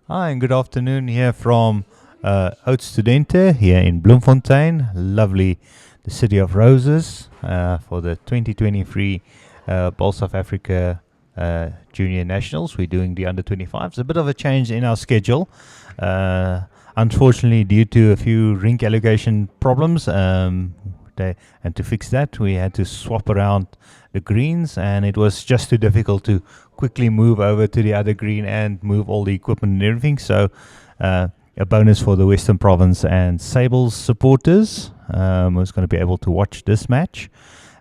Hi, and good afternoon here from Studente here in Bloemfontein. Lovely, the city of roses, for the 2023 Ball South Africa Junior Nationals. We're doing the under 25s. A bit of a change in our schedule. Uh, Unfortunately, due to a few rink allocation problems, and to fix that, we had to swap around the greens, and it was just too difficult to quickly move over to the other green and move all the equipment and everything. So, a bonus for the Western Province and Sables supporters was going to be able to watch this match.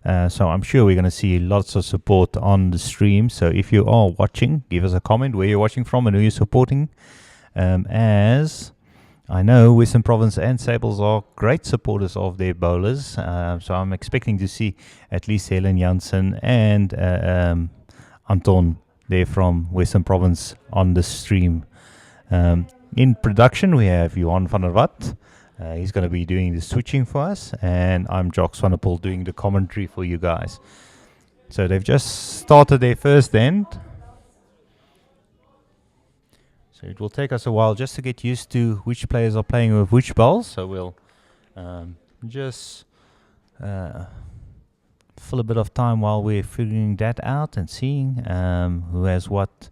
So I'm sure we're going to see lots of support on the stream. So if you are watching, give us a comment where you're watching from and who you're supporting. As I know Western Province and Sables are great supporters of their bowlers, so I'm expecting to see at least Helen Janssen and Anton there from Western Province on the stream. In production, we have Johan van der Walt. He's going to be doing the switching for us, and I'm Jock Swanepoel doing the commentary for you guys. So they've just started their first end. So it will take us a while just to get used to which players are playing with which balls. So we'll just fill a bit of time while we're figuring that out and seeing who has what,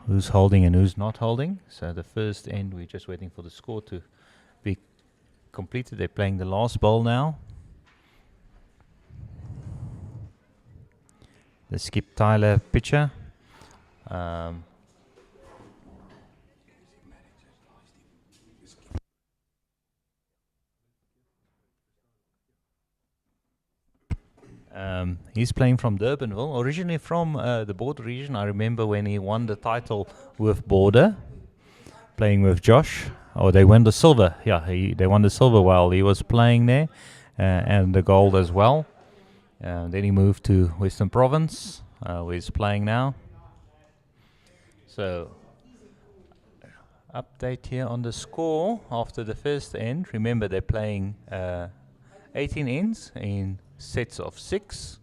who's holding and who's not holding. So the first end, we're just waiting for the score to be completed. They're playing the last ball now. The Skip Tyler pitcher. He's playing from Durbanville, originally from the Border region. I remember when he won the title with Border, playing with Josh. Oh, they won the silver. Yeah, they won the silver while he was playing there, and the gold as well. Then he moved to Western Province, where he's playing now. So, update here on the score after the first end. Remember, they're playing 18 ends in sets of 6.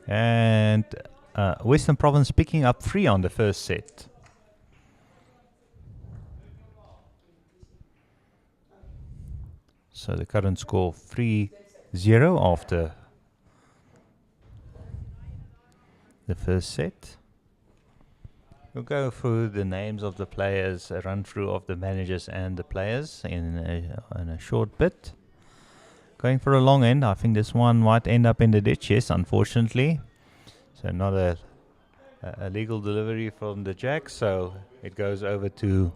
And Western Province picking up 3 on the first set. So the current score 3-0 after the first set. We'll go through the names of the players, a run through of the managers and the players in a short bit. Going for a long end. I think this one might end up in the ditch, yes, unfortunately. So not a legal delivery from the jack, so it goes over to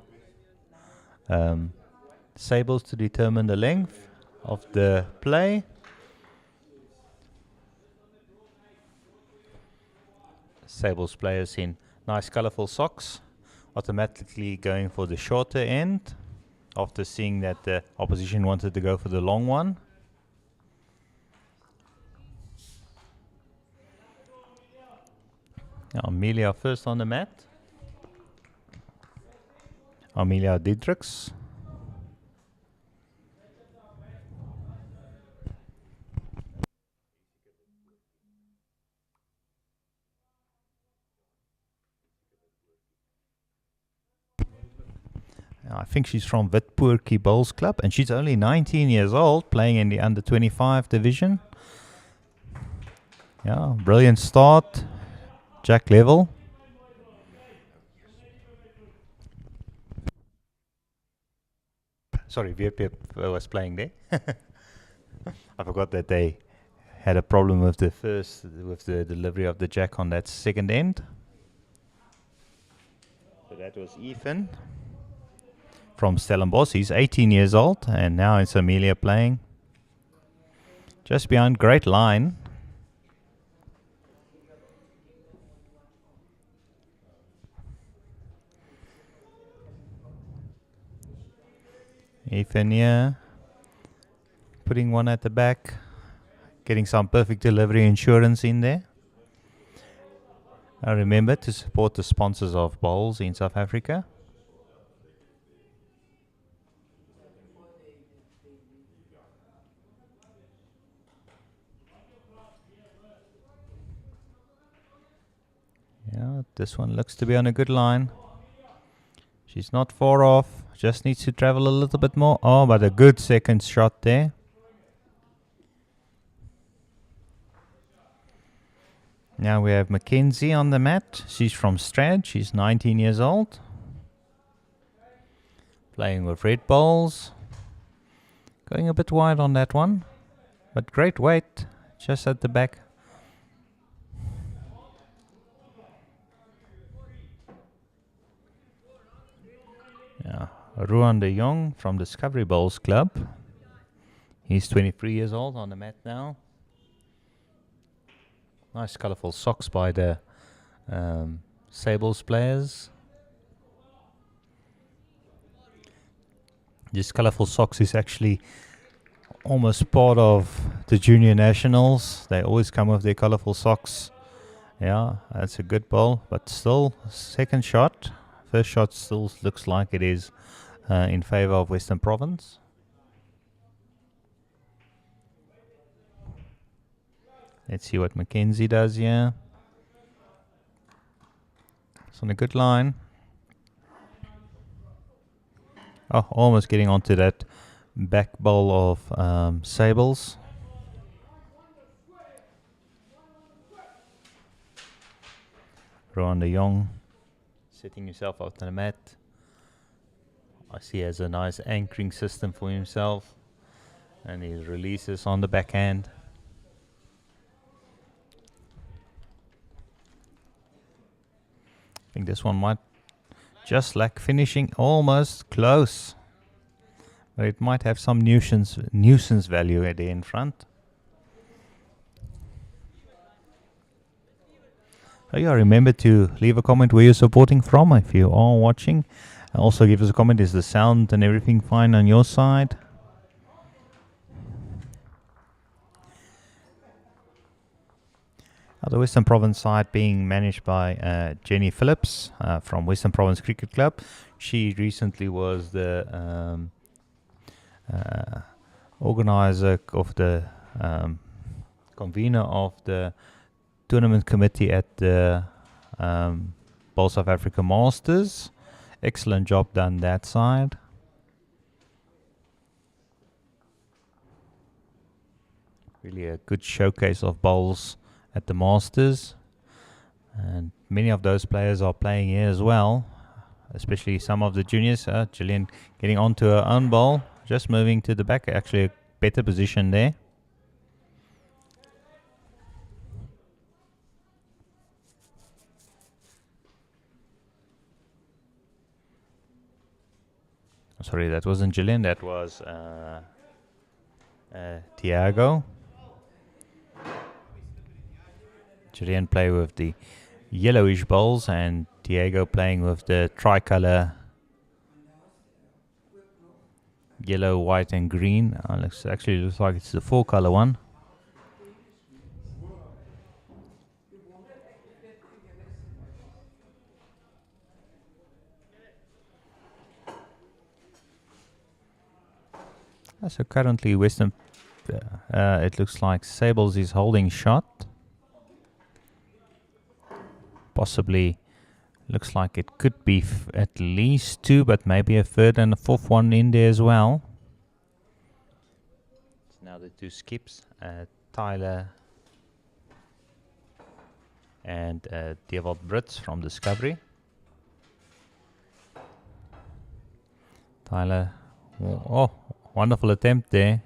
Sables to determine the length of the play. Sables players in nice colorful socks, automatically going for the shorter end after seeing that the opposition wanted to go for the long one. Now Amelia first on the mat. Amelia Diedrichs. I think she's from Witpoortjie Bowls Club, and she's only 19 years old, playing in the under 25 division. Yeah, brilliant start. Jack level. Sorry, VPF was playing there. I forgot that they had a problem with the delivery of the jack on that second end. So that was Ethan from Stellenbosch. He's 18 years old, and now it's Amelia playing. Just behind, great line. Ethan here, putting one at the back, getting some perfect delivery insurance in there. Remember to support the sponsors of bowls in South Africa. This one looks to be on a good line. She's not far off. Just needs to travel a little bit more. Oh, but a good second shot there. Now we have Mackenzie on the mat. She's from Strad. She's 19 years old. Playing with red balls. Going a bit wide on that one. But great weight. Just at the back. Yeah. Ruan de Jong from Discovery Bowls Club. He's 23 years old on the mat now. Nice colourful socks by the Sables players. This colourful socks is actually almost part of the junior nationals. They always come with their colourful socks. Yeah, that's a good ball, but still, second shot. First shot still looks like it is in favour of Western Province. Let's see what Mackenzie does here. It's on a good line. Oh, almost getting onto that back bowl of Sables. Ruan de Jong setting himself out on the mat. I see he has a nice anchoring system for himself. And he releases on the backhand. I think this one might just lack finishing, almost close. But it might have some nuisance value at the in front. So yeah, remember to leave a comment where you're supporting from if you are watching. Also give us a comment, is the sound and everything fine on your side? The Western Province side being managed by Jenny Phillips from Western Province Cricket Club. She recently was the organizer of the convener of the tournament committee at the Bowl South Africa Masters. Excellent job done that side. Really a good showcase of bowls at the Masters, and many of those players are playing here as well, especially some of the juniors. Gillian getting onto her own bowl, just moving to the back, actually a better position there. Sorry, that wasn't Gillian, that was Tiago. Gillian play with the yellowish bowls and Diego playing with the tricolour yellow, white and green. Actually looks like it's the 4-colour one. So currently Western, it looks like Sables is holding shot. Possibly looks like it could be at least 2, but maybe a third and a fourth one in there as well. So now the 2 skips, Tyler and Dewald Brits from Discovery. Tyler, oh, wonderful attempt there.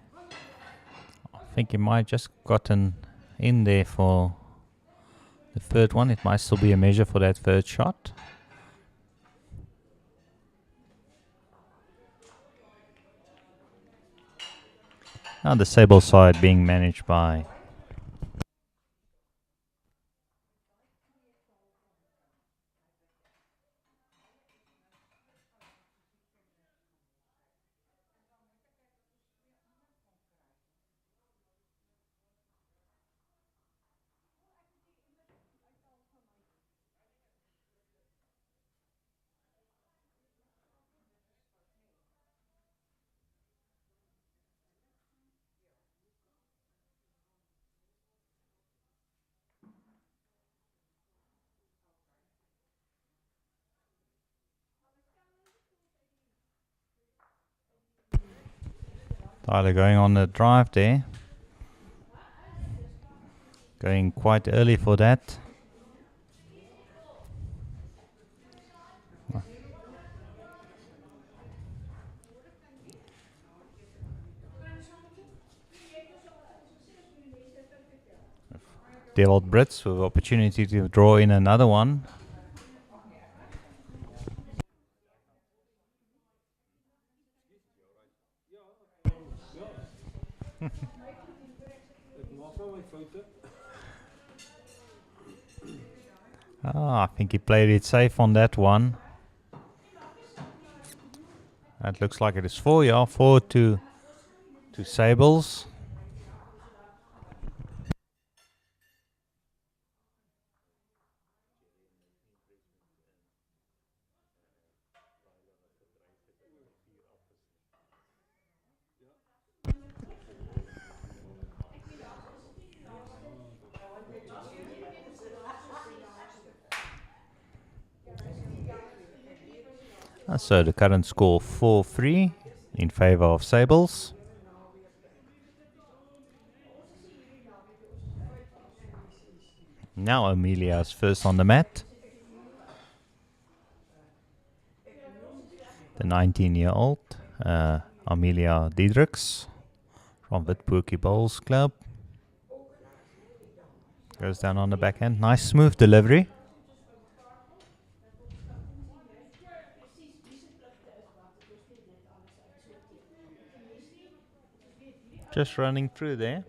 I think he might just gotten in there for the third one. It might still be a measure for that third shot. Now the Sable side being managed by Tyler going on the drive there. Going quite early for that. Deviled Brits with opportunity to draw in another one. I think he played it safe on that one. That looks like it is 4, yeah, 4 to Sables. So the current score 4-3 in favor of Sables. Now Amelia's first on the mat. The 19-year-old Amelia Diedrichs from Witpoortjie Bowls Club. Goes down on the backhand. Nice smooth delivery. Just running through there.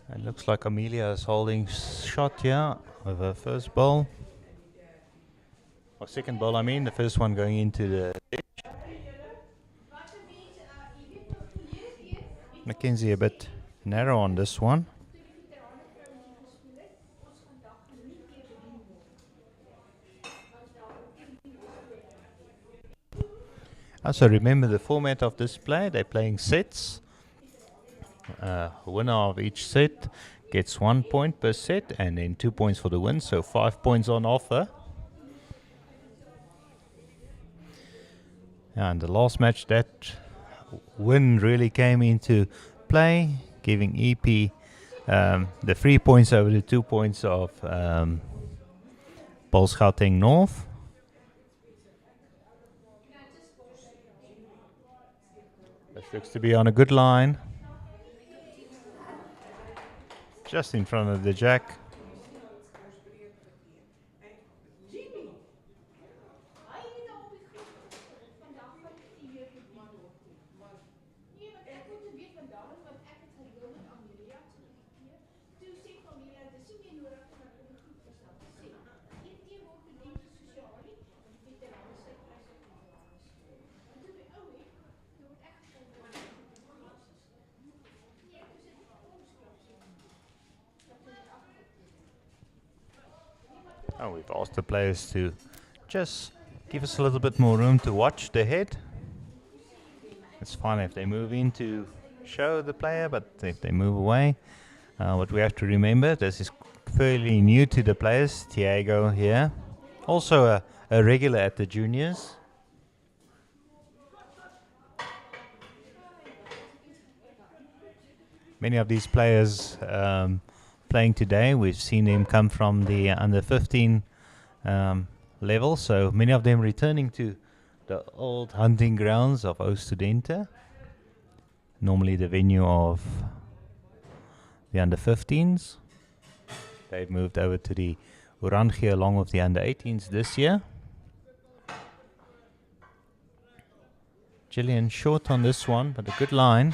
It looks like Amelia is holding shot here with her first ball. Or second ball, I mean. The first one going into the ditch. Mackenzie a bit narrow on this one. Also remember the format of this play. They're playing sets. Winner of each set gets 1 point per set and then 2 points for the win, so 5 points on offer. And the last match, that win really came into play, giving EP the 3 points over the 2 points of Gauteng North. This looks to be on a good line. Just in front of the jack. Oh, we've asked the players to just give us a little bit more room to watch the head. It's fine if they move in to show the player, but if they move away, what we have to remember, this is fairly new to the players. Thiago here, also a regular at the juniors. Many of these players playing today, we've seen them come from the under 15 level, so many of them returning to the old hunting grounds of O Studente, normally the venue of the under 15s. They've moved over to the Oranje along with the under 18s this year. Gillian short on this one, but a good line.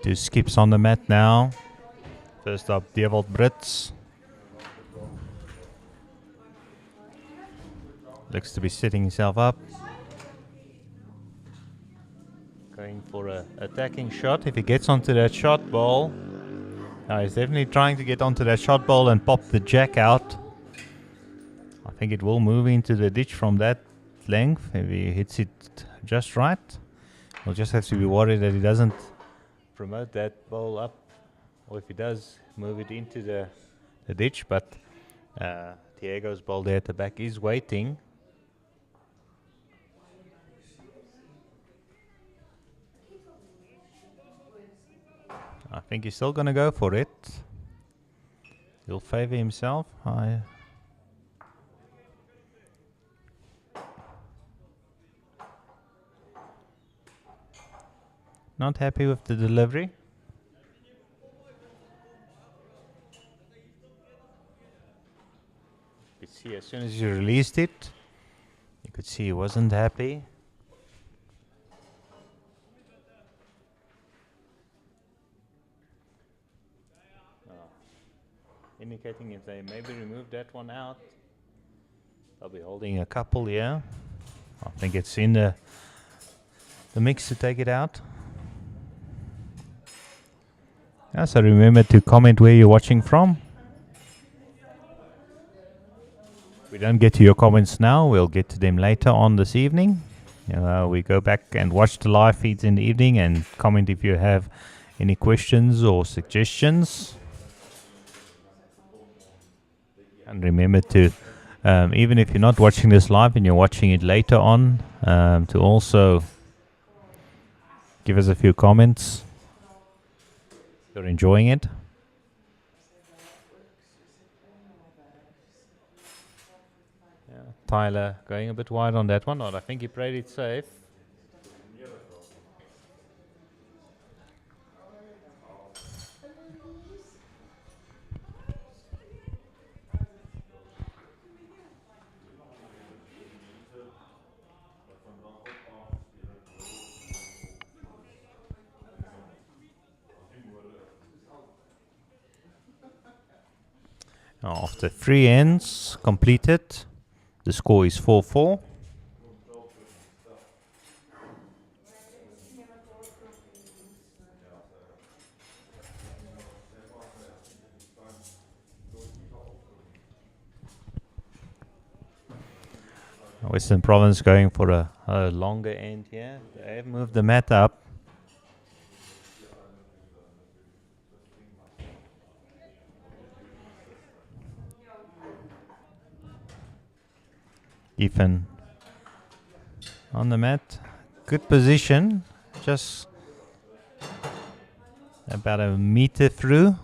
Two skips on the mat now. First up, Dewald Brits. Looks to be setting himself up. Going for a attacking shot. If he gets onto that shot ball, he's definitely trying to get onto that shot ball and pop the jack out. I think it will move into the ditch from that length. If he hits it just right, we'll just have to be worried that he doesn't promote that ball up, or if he does, move it into the ditch. But Thiago's ball there at the back is waiting. I think he's still going to go for it. He'll favor himself. Not happy with the delivery. You could see as soon as he released it, you could see he wasn't happy. Indicating if they maybe remove that one out, they'll be holding a couple here. I think it's in the mix to take it out. Yeah, so remember to comment where you're watching from. If we don't get to your comments now, we'll get to them later on this evening. We go back and watch the live feeds in the evening and comment if you have any questions or suggestions. And remember to, even if you're not watching this live and you're watching it later on, to also give us a few comments. If you're enjoying it. Yeah, Tyler going a bit wide on that one, but I think he played it safe. After 3 ends completed, The score is 4-4. Western Province going for a longer end here. They have moved the mat up. Ethan on the mat. Good position. Just about a meter through.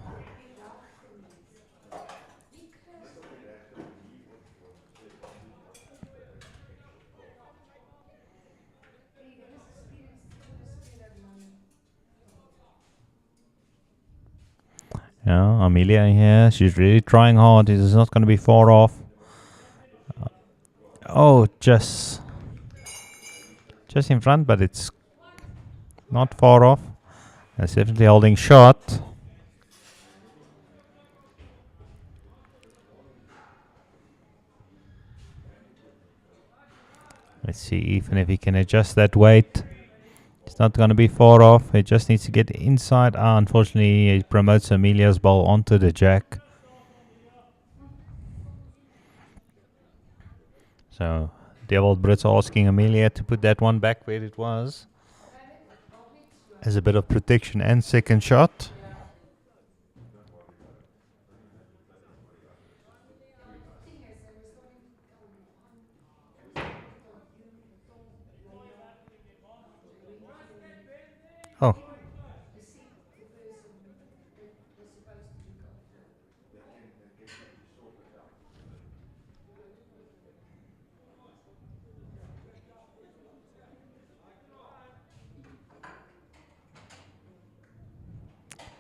Yeah, Amelia here. She's really trying hard. This is not going to be far off. Oh, just in front, but it's not far off. That's definitely holding shot. Let's see even if he can adjust that weight. It's not going to be far off. He just needs to get inside. Unfortunately, he promotes Amelia's ball onto the jack. So, Devil Brits asking Amelia to put that one back where it was, as a bit of protection and second shot. Oh.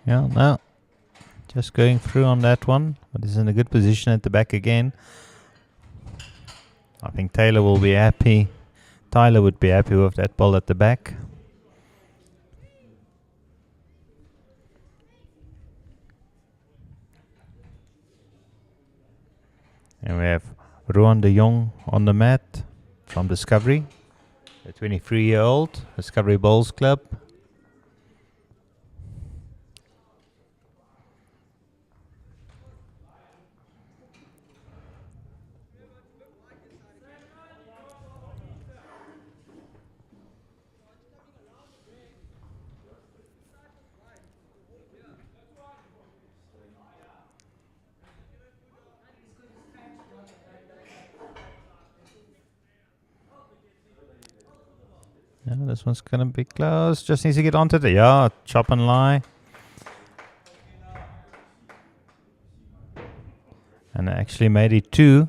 Yeah, no. Just going through on that one, but he's in a good position at the back again. I think Tyler would be happy with that ball at the back. And we have Ruan de Jong on the mat from Discovery, the 23-year-old Discovery Bowls Club. Yeah, this one's gonna be close. Just needs to get onto the chop and lie. And I actually made it 2.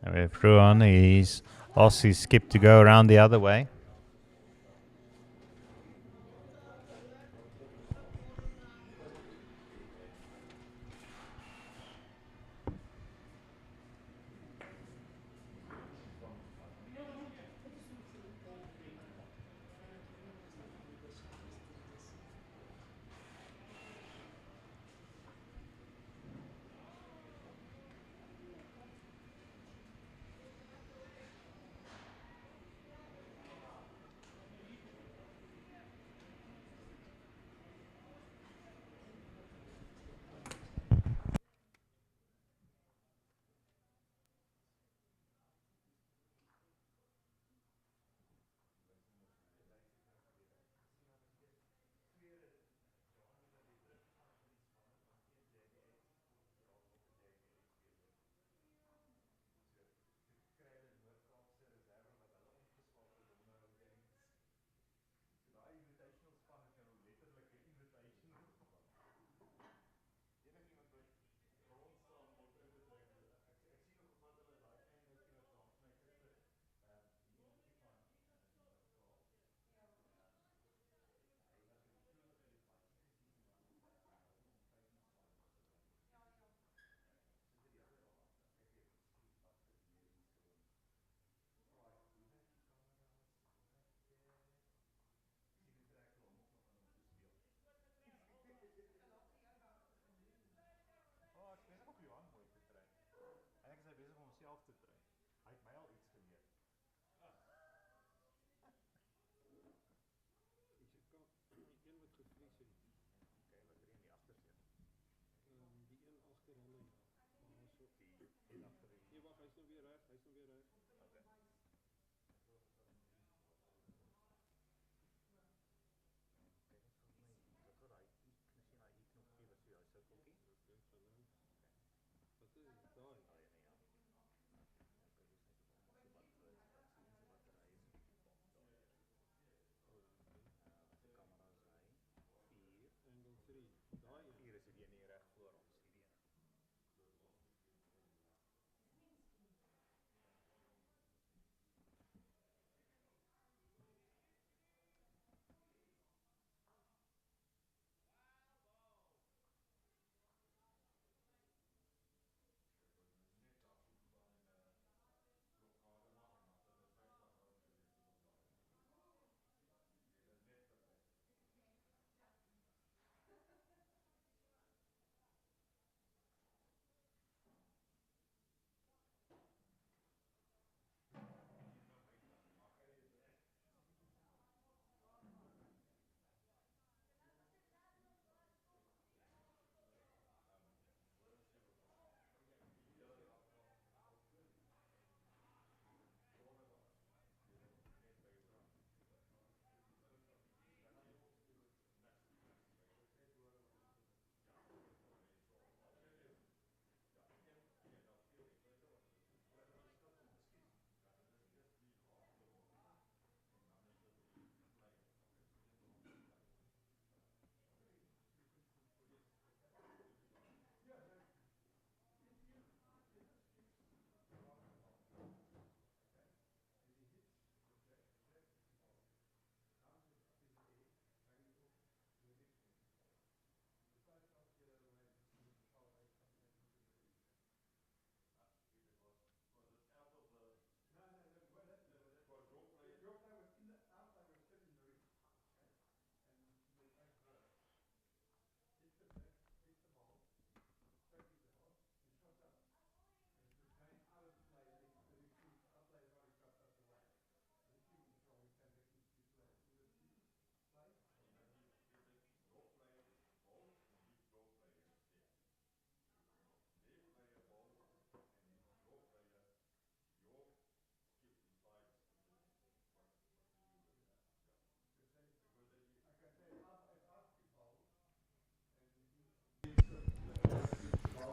And we have Ruan. He's lost his skip to go around the other way.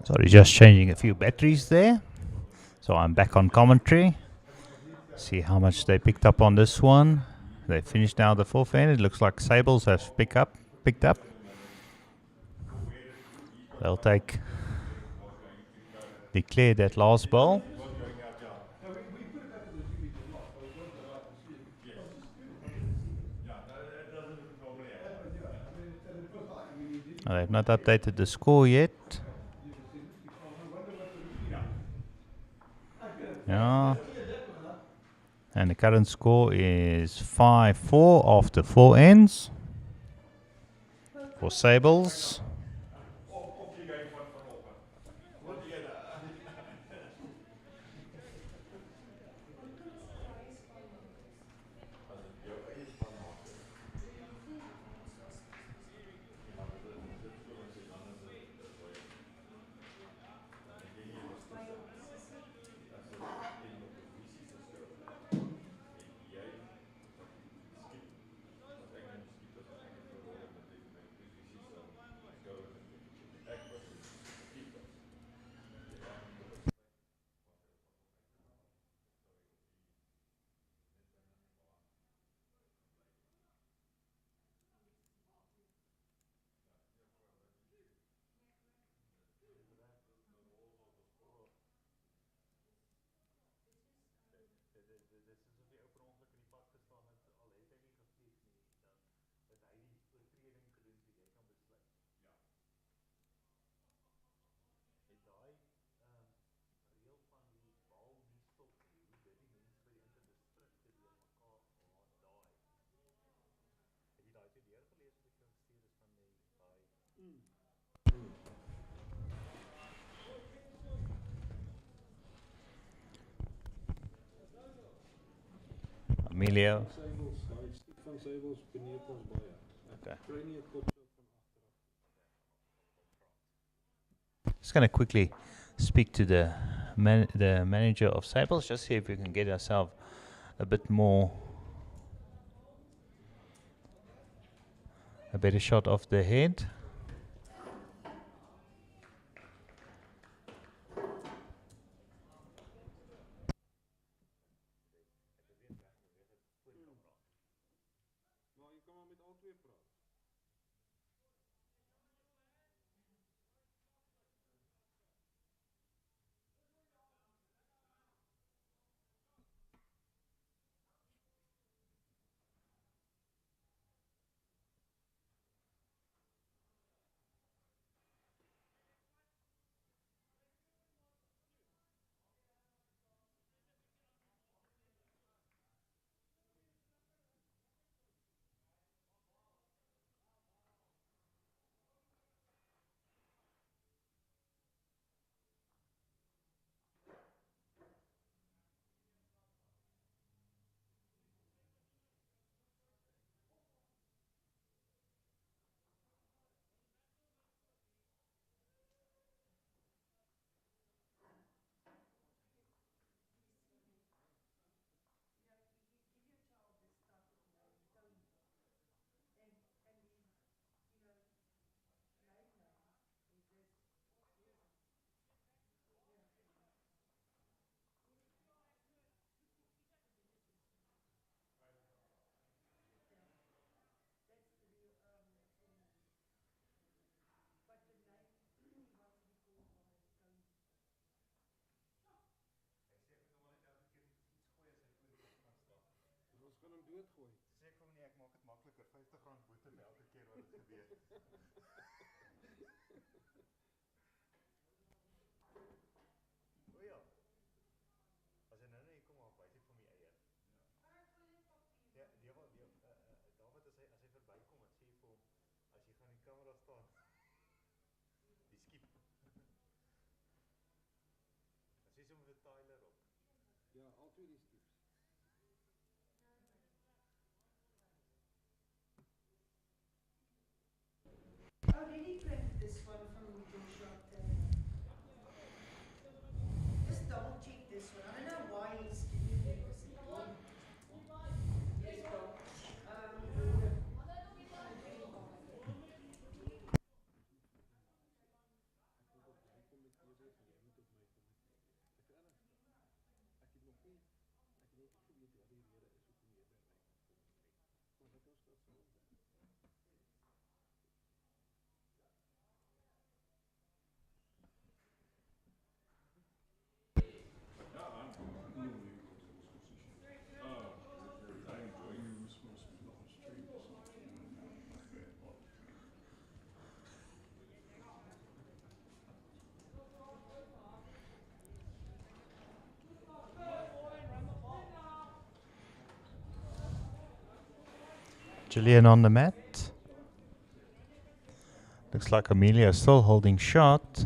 Sorry, just changing a few batteries there. So I'm back on commentary. See how much they picked up on this one. They finished now the fourth end. It looks like Sables has picked up. They'll declare that last ball. They've not updated the score yet. Yeah. And the current score is 5-4 after 4 ends for Sables. Emilio. Okay. Just gonna quickly speak to the manager of Sables, just see if we can get ourselves a bit more, a better shot of the head. Oh, did he print this one from Joshua Taylor? Just double check this one. I don't know why he's giving me this again. Yes, Bob. Gillian on the mat. Looks like Amelia is still holding shot.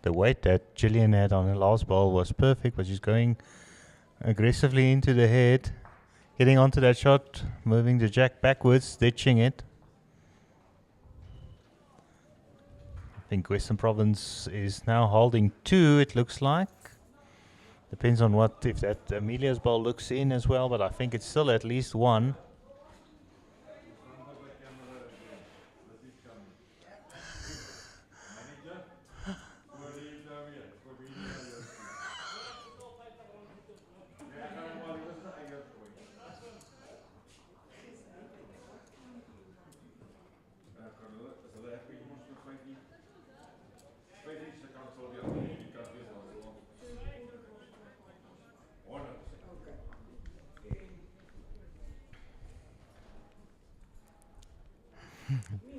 The weight that Gillian had on her last ball was perfect, but she's going aggressively into the head, getting onto that shot, moving the jack backwards, ditching it. I think Western Province is now holding 2, it looks like. Depends on what, if that Amelia's ball looks in as well, but I think it's still at least 1.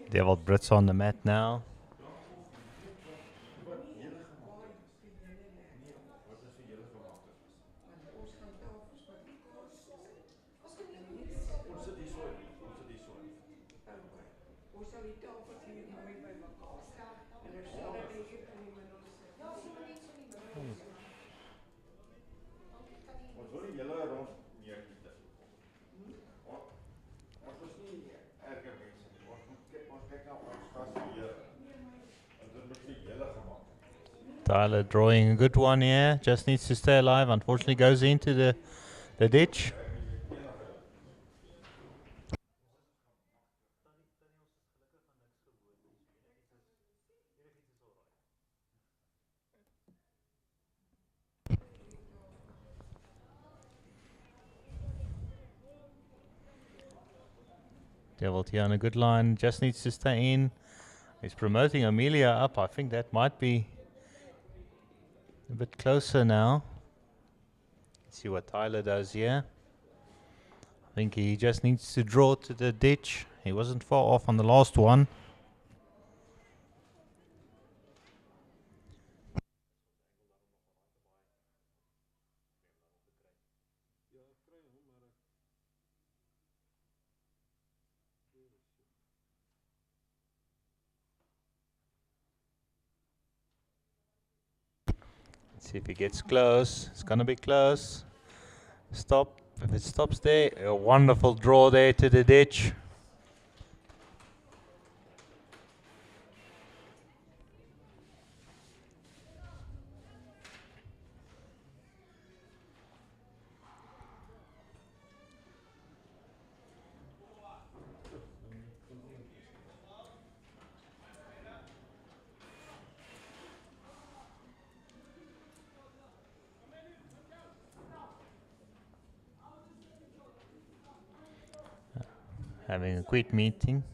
Devil Brits on the mat now. Tyler drawing a good one here. Just needs to stay alive. Unfortunately goes into the ditch. Devil here on a good line. Just needs to stay in. He's promoting Amelia up. I think that might be a bit closer now. Let's see what Tyler does here. I think he just needs to draw to the ditch. He wasn't far off on the last one. Let's see if he gets close. It's gonna be close. Stop. If it stops there, a wonderful draw there to the ditch. Having a quick meeting.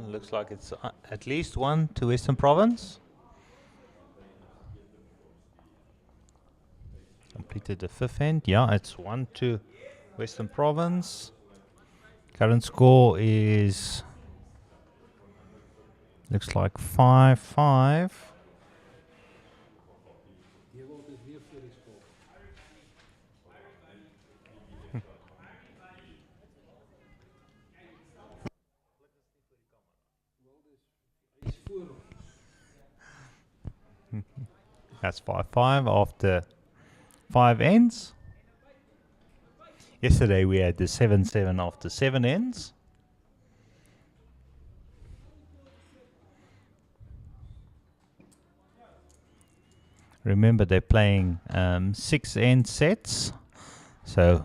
Looks like it's at least 1 to Western Province. Completed the 5th end. Yeah, it's 1 to Western Province. Current score is looks like 5-5. That's 5-5 after 5 ends. Yesterday we had the 7-7 after 7 ends. Remember, they're playing 6 end sets. So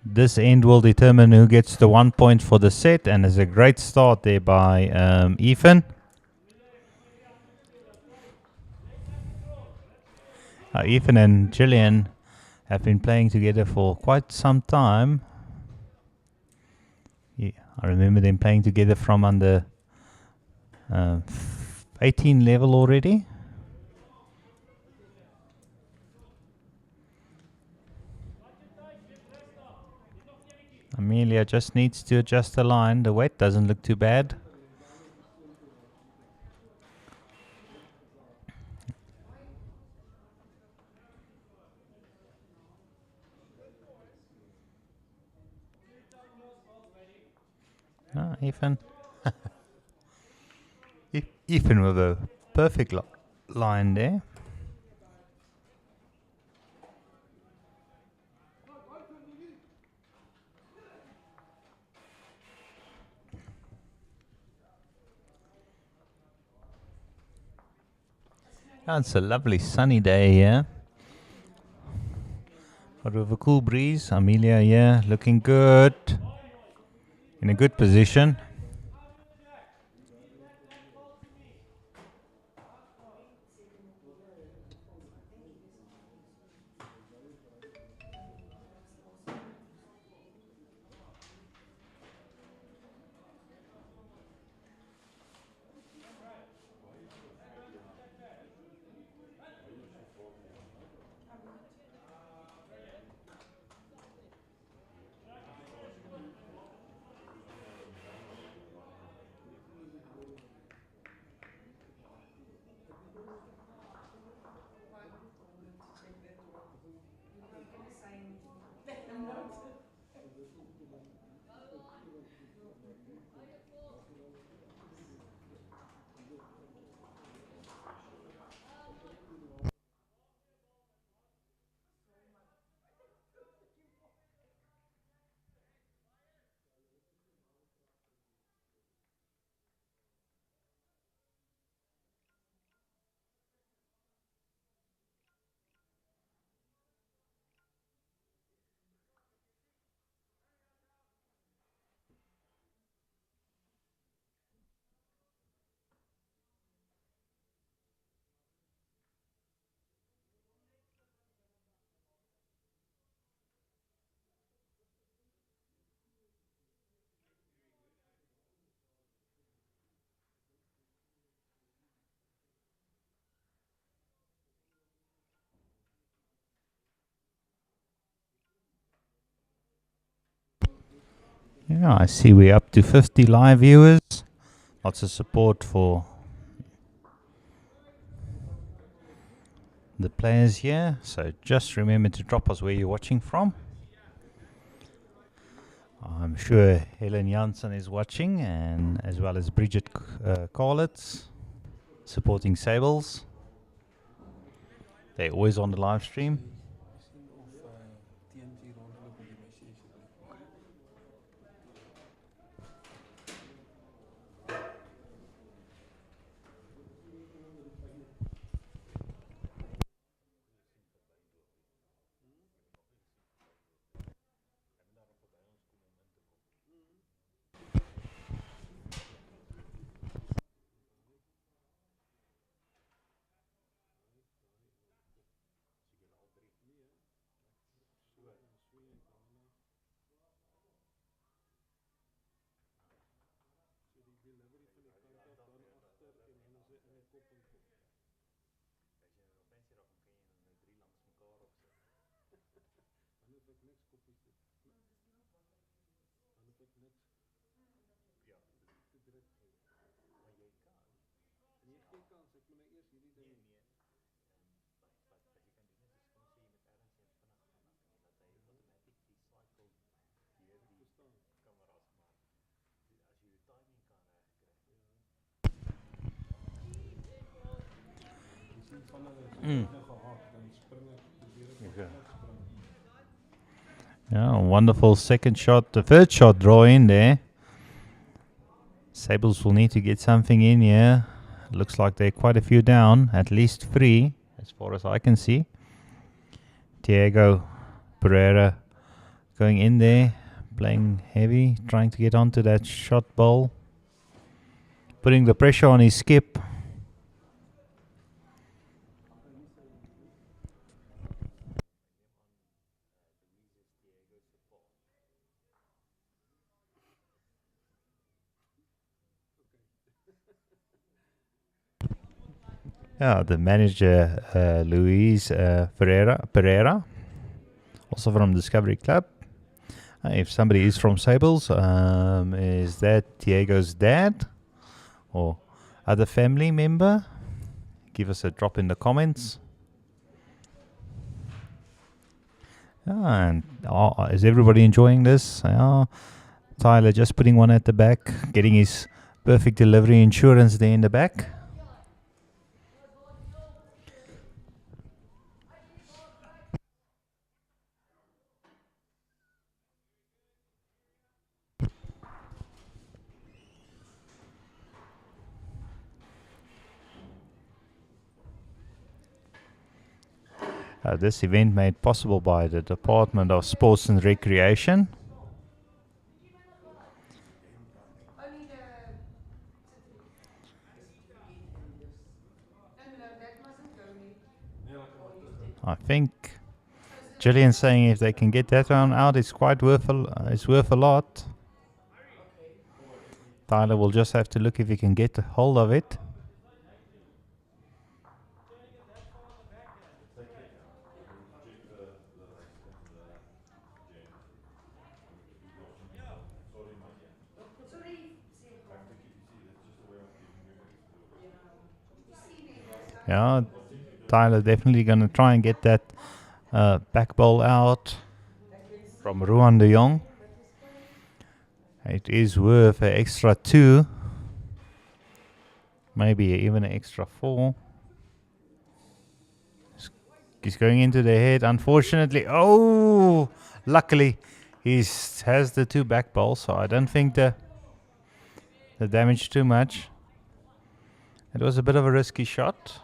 this end will determine who gets the 1 point for the set. And there's a great start there by Ethan. Ethan and Gillian have been playing together for quite some time. Yeah, I remember them playing together from under 18 level already. Amelia just needs to adjust the line. The weight doesn't look too bad. Ethan. Ethan with a perfect line there. It's a lovely sunny day here. But with a cool breeze, Amelia here looking good. In a good position. Yeah, I see we're up to 50 live viewers. Lots of support for the players here. So just remember to drop us where you're watching from. I'm sure Helen Janssen is watching, and as well as Bridget Carlitz supporting Sables. They're always on the live stream. Yeah, wonderful second shot. The third shot draw in there. Sables will need to get something in here. Looks like they're quite a few down. At least 3, as far as I can see. Diego Pereira going in there. Playing heavy. Trying to get onto that shot bowl. Putting the pressure on his skip. Yeah, the manager, Luis Pereira, also from Discovery Club. If somebody is from Sables, is that Diego's dad or other family member? Give us a drop in the comments. And is everybody enjoying this? Tyler just putting one at the back, getting his perfect delivery insurance there in the back. This event made possible by the Department of Sports and Recreation. Only the no, that mustn't go there. I think Gillian's saying if they can get that one out, it's quite worth it's worth a lot. Tyler will just have to look if he can get a hold of it. Yeah, Tyler definitely gonna try and get that back ball out from Ruan de Jong. It is worth an extra 2, maybe even an extra 4. He's going into the head, unfortunately. Oh, luckily he has the 2 back balls, so I don't think the damage too much. It was a bit of a risky shot.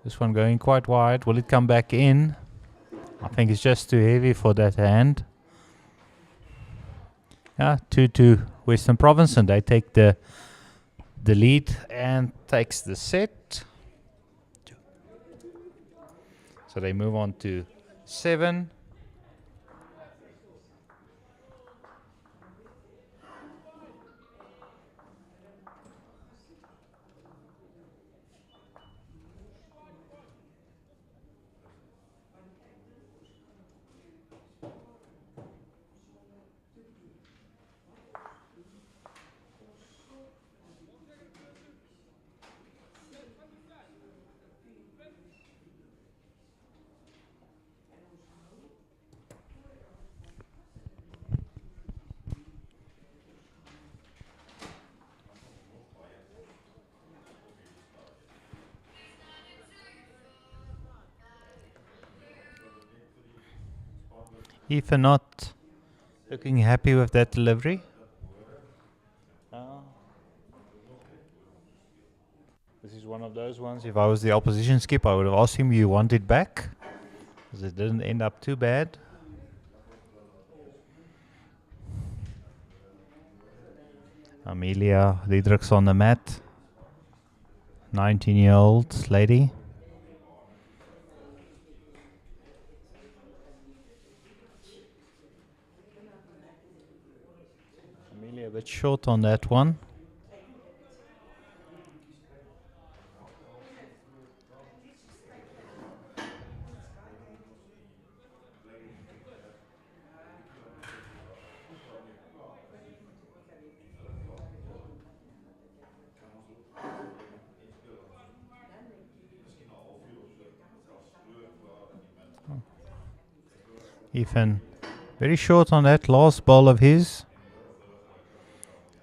This one going quite wide. Will it come back in? I think it's just too heavy for that hand. Yeah, 2-2 Western Province, and they take the lead and takes the set. So they move on to 7. Ethan not looking happy with that delivery. This is one of those ones. If I was the opposition skip, I would have asked him, you want it back? Because it didn't end up too bad. Amelia Diedrichs on the mat. 19-year-old lady. Amelia a bit short on that one. Ethan very short on that last ball of his.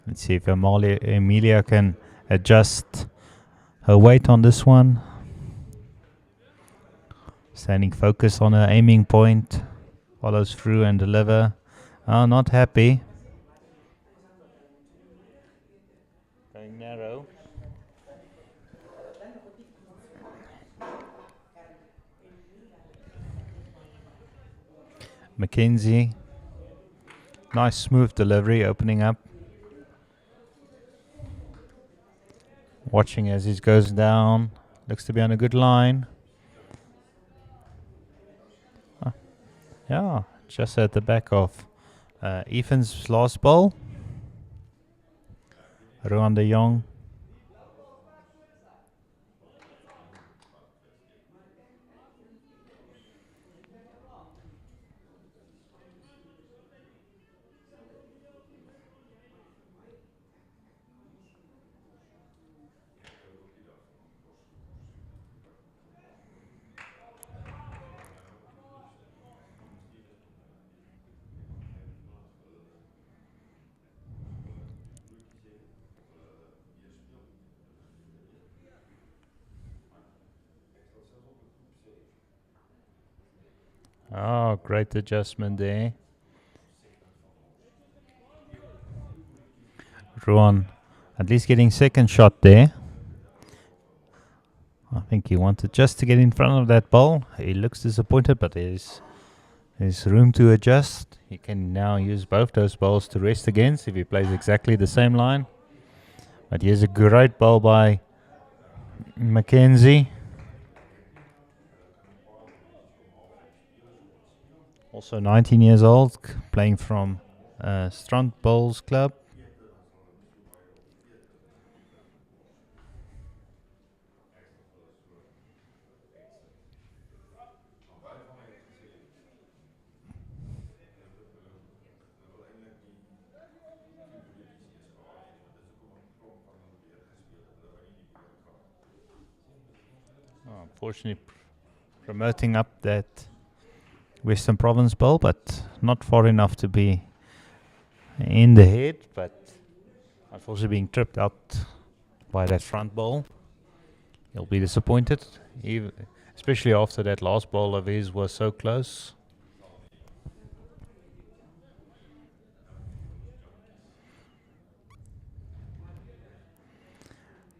Let's see if Amelia can adjust her weight on this one. Standing focus on her aiming point. Follows through and deliver. Oh, not happy. Going narrow. Mackenzie. Nice smooth delivery opening up. Watching as he goes down. Looks to be on a good line. Yeah, just at the back of Ethan's last ball. Ruan de Jong. Oh, great adjustment there. Ruan at least getting second shot there. I think he wanted just to get in front of that ball. He looks disappointed, but there's room to adjust. He can now use both those balls to rest against if he plays exactly the same line. But here's a great ball by Mackenzie. Also 19 years old, playing from Strand Bowls Club. Unfortunately, promoting up that Western Province Bowl, but not far enough to be in the head, but unfortunately being tripped out by that front ball. He'll be disappointed, especially after that last ball of his was so close.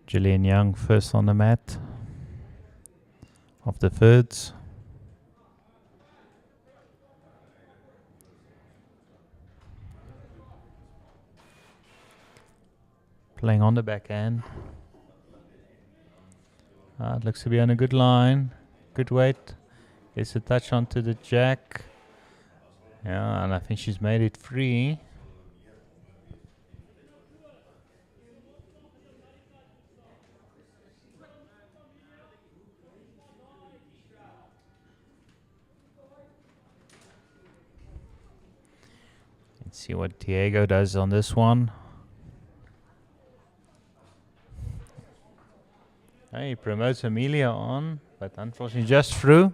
Gillian Young first on the mat of the thirds. Playing on the backhand. It looks to be on a good line. Good weight. It's a touch onto the jack. Yeah, and I think she's made it free. Let's see what Diego does on this one. He promotes Amelia on, but unfortunately just through.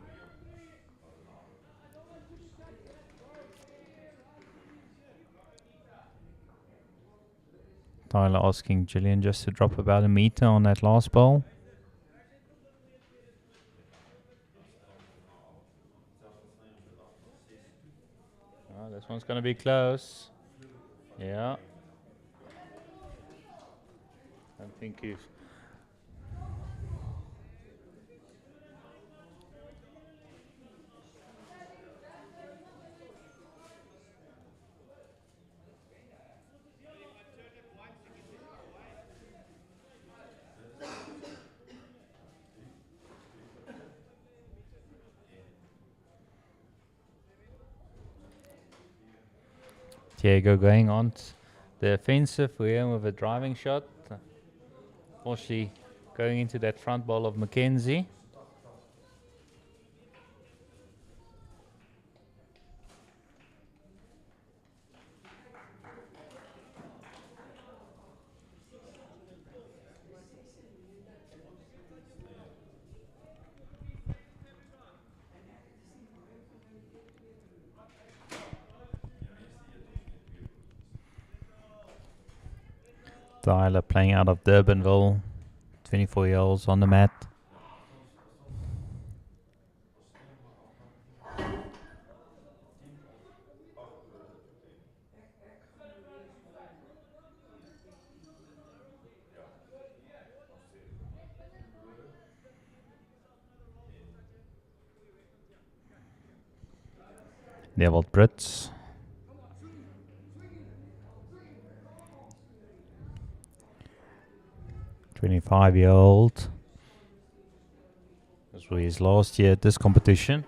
Tyler asking Gillian just to drop about a meter on that last ball. Oh, this one's going to be close. Yeah. I think if Diego going on the offensive here with a driving shot. Fortunately, going into that front ball of Mackenzie. Tyler playing out of Durbanville, 24-year-olds on the mat. Neville Brits. "25-year-old. This was his last year at this competition.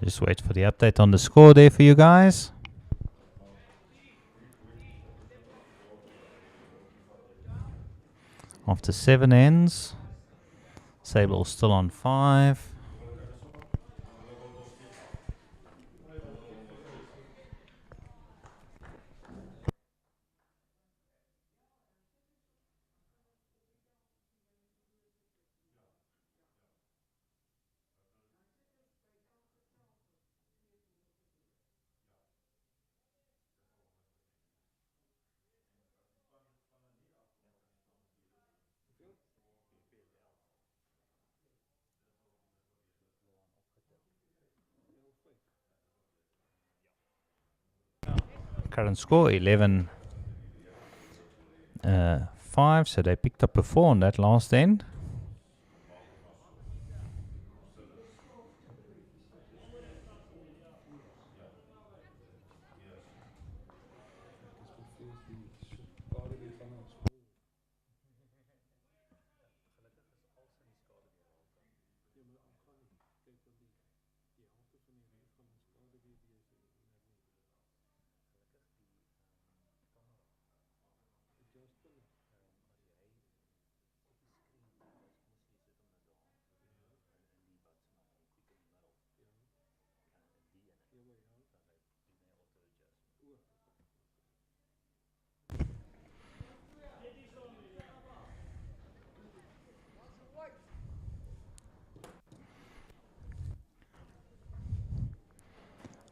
Just wait for the update on the score there for you guys. After 7 ends, Sables still on 5. Current score 11 5, so they picked up a 4 on that last end.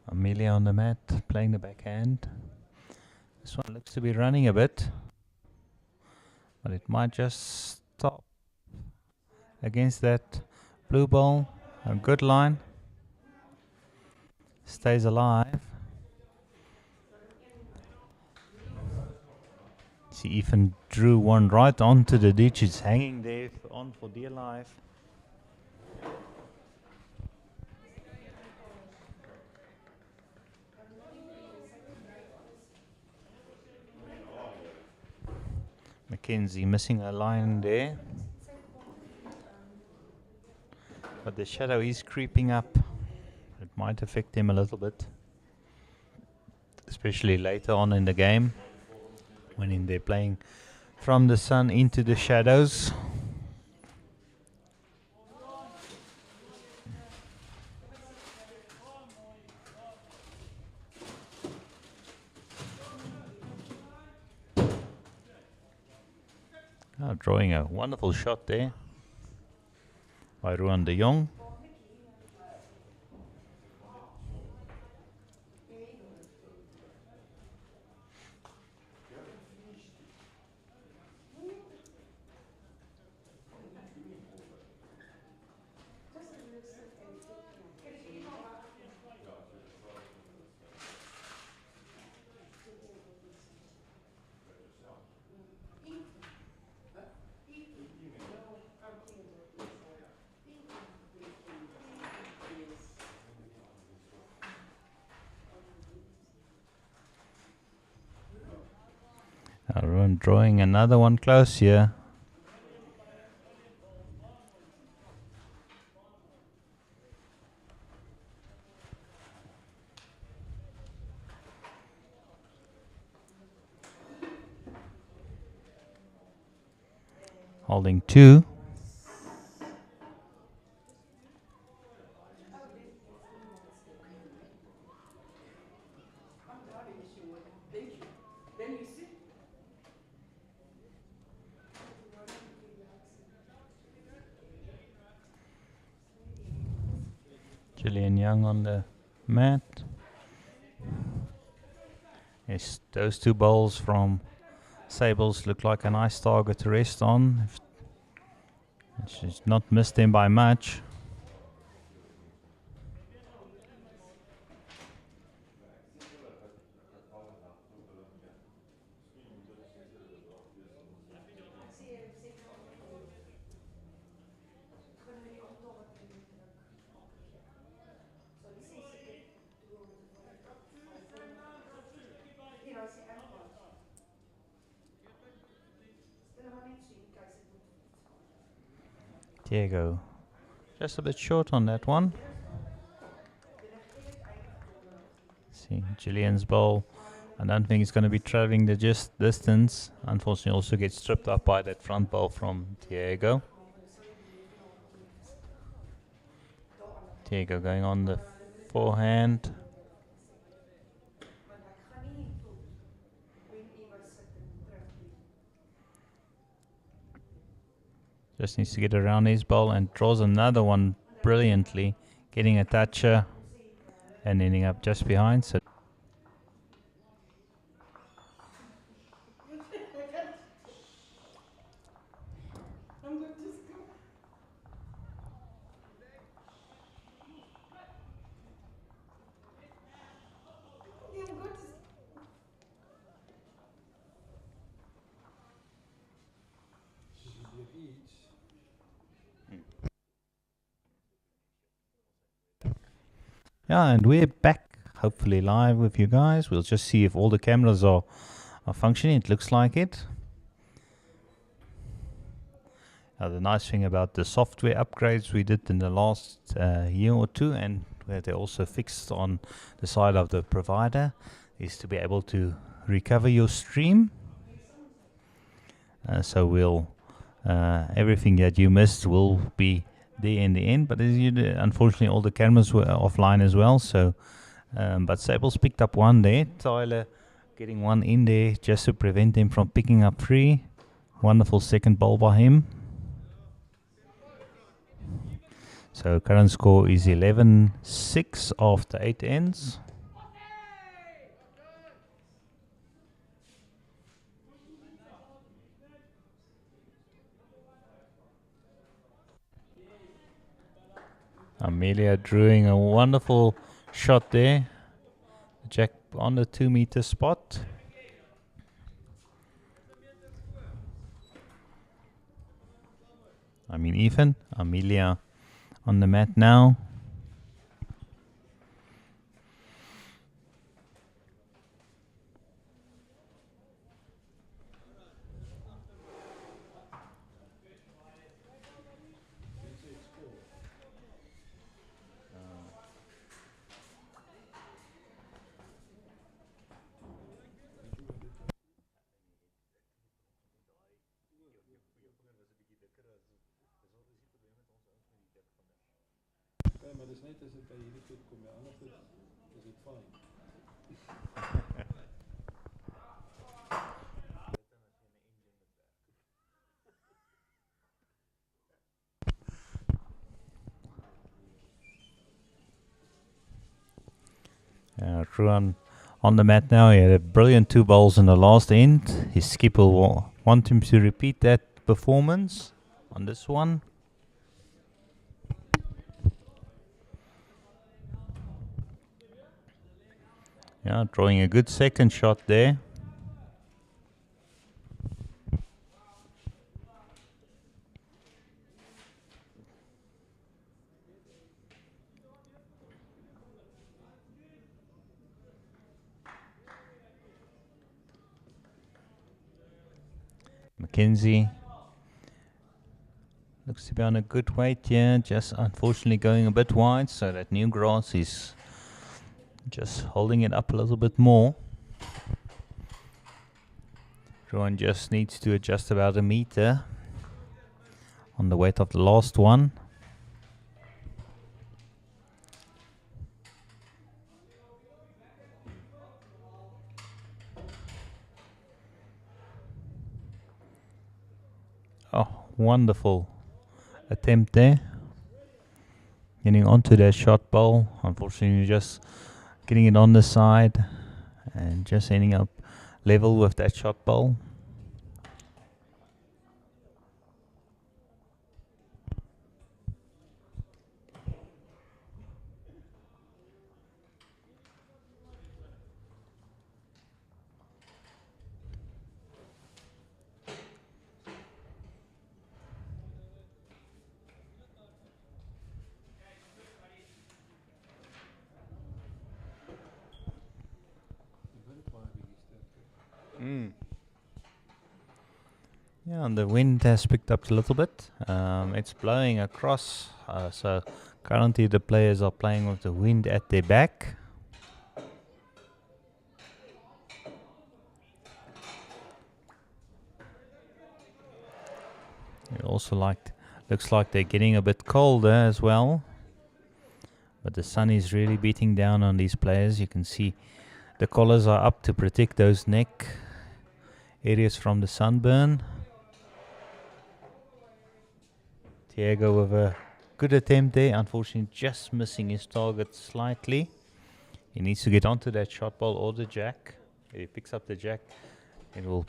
Amelia on the mat, playing the backhand. This one looks to be running a bit, but it might just stop against that blue ball. A good line. Stays alive. She even drew one right onto the ditch. It's hanging there on for dear life. Mackenzie missing a line there. But the shadow is creeping up. It might affect him a little bit. Especially later on in the game. When they're playing from the sun into the shadows. Oh, drawing a wonderful shot there by Ruan de Jong. Ruan drawing another one close here. Holding 2. Gillian Young on the mat. Yes, those 2 bowls from Sables look like a nice target to rest on. She's not missed them by much. Diego just a bit short on that one. See Gillian's ball. I don't think it's going to be traveling the just distance. Unfortunately, also gets stripped up by that front ball from Diego. Diego going on the forehand. Just needs to get around his ball and draws another one brilliantly, getting a toucher and ending up just behind. So yeah, and we're back, hopefully live with you guys. We'll just see if all the cameras are functioning. It looks like it. The nice thing about the software upgrades we did in the last year or two, and where they're also fixed on the side of the provider, is to be able to recover your stream. So we'll everything that you missed will be there in the end. But as you unfortunately, all the cameras were offline as well. So, but Sables picked up one there. Tyler getting one in there just to prevent him from picking up three. Wonderful second ball by him. So current score is 11-6 after 8 ends. Amelia drawing a wonderful shot there. Jack on the 2-meter spot. I mean even. Amelia on the mat now. Maar dat is net als het bij jullie goed komt, anders is het fijn. Ruan on the mat now. He had a brilliant 2 balls in the last end. His skipper will want him to repeat that performance on this one. Yeah, drawing a good second shot there. Mackenzie looks to be on a good weight here, just unfortunately going a bit wide, so that new grass is just holding it up a little bit more. Rowan just needs to adjust about a meter on the weight of the last one. Oh, wonderful attempt there. Getting onto that shot ball. Unfortunately, just getting it on the side and just ending up level with that shot ball. Yeah, and the wind has picked up a little bit. It's blowing across, so currently the players are playing with the wind at their back. It also looks like they're getting a bit colder as well. But the sun is really beating down on these players. You can see the collars are up to protect those neck areas from the sunburn. Thiago with a good attempt there. Unfortunately, just missing his target slightly. He needs to get onto that shot ball or the jack. If he picks up the jack, it will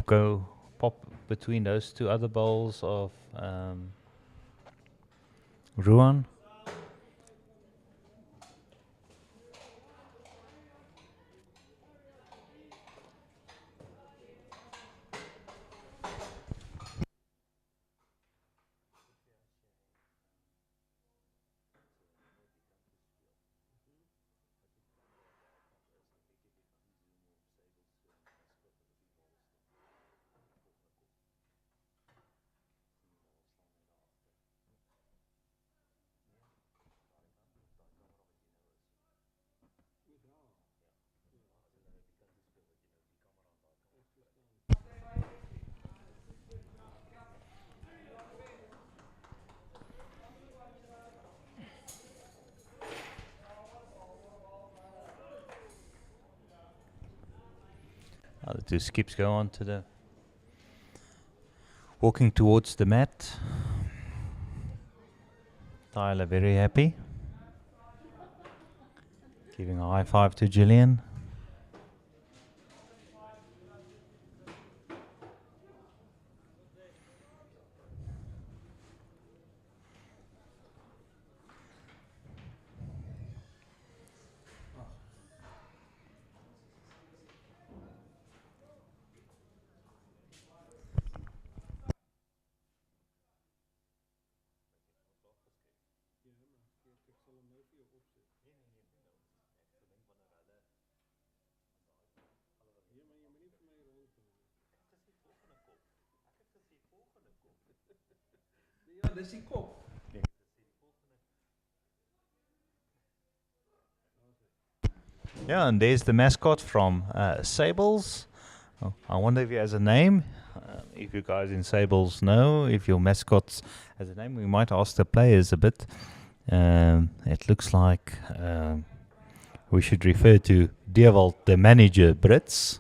go pop between those two other bowls of Ruan. The two skips go on to the walking towards the mat. Tyler very happy. Giving a high five to Gillian. Ja, dat is die kop. Yeah, and there's the mascot from Sables. Oh, I wonder if he has a name. If you guys in Sables know, if your mascot has a name, we might ask the players a bit. It looks like we should refer to Dewald, the manager, Brits.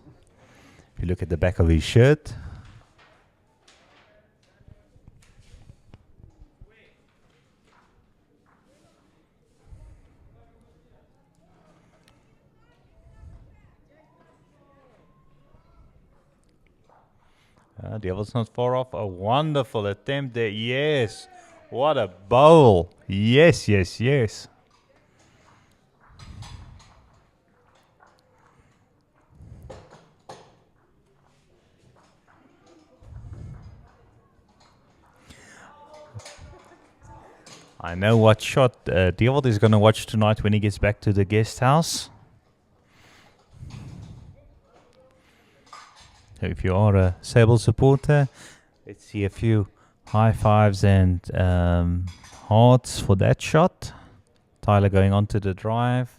If you look at the back of his shirt. Devil's not far off. A wonderful attempt there. Yes. What a bowl. Yes, yes, yes. I know what shot Dewald is going to watch tonight when he gets back to the guest house. So if you are a Sable supporter, let's see a few high fives and hearts for that shot. Tyler going on to the drive.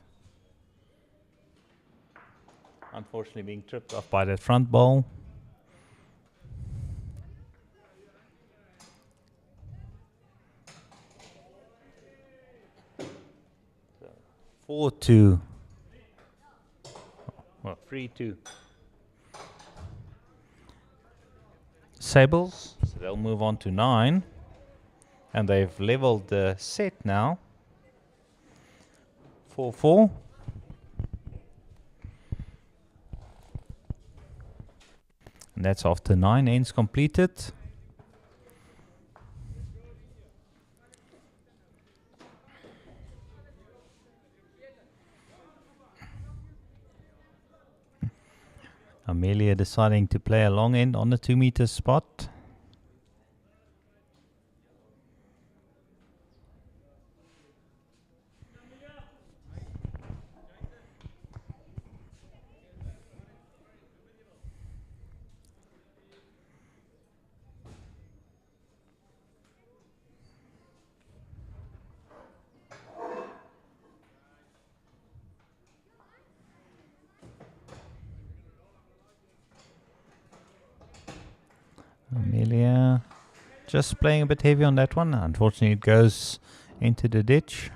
Unfortunately being tripped off by that front ball. So 4-2. Well, 3-2. Sables, so they'll move on to 9. And they've leveled the set now. 4-4. And that's after 9 ends completed. Amelia deciding to play a long end on the 2-meter spot. just playing a bit heavy on that one. Unfortunately, it goes into the ditch.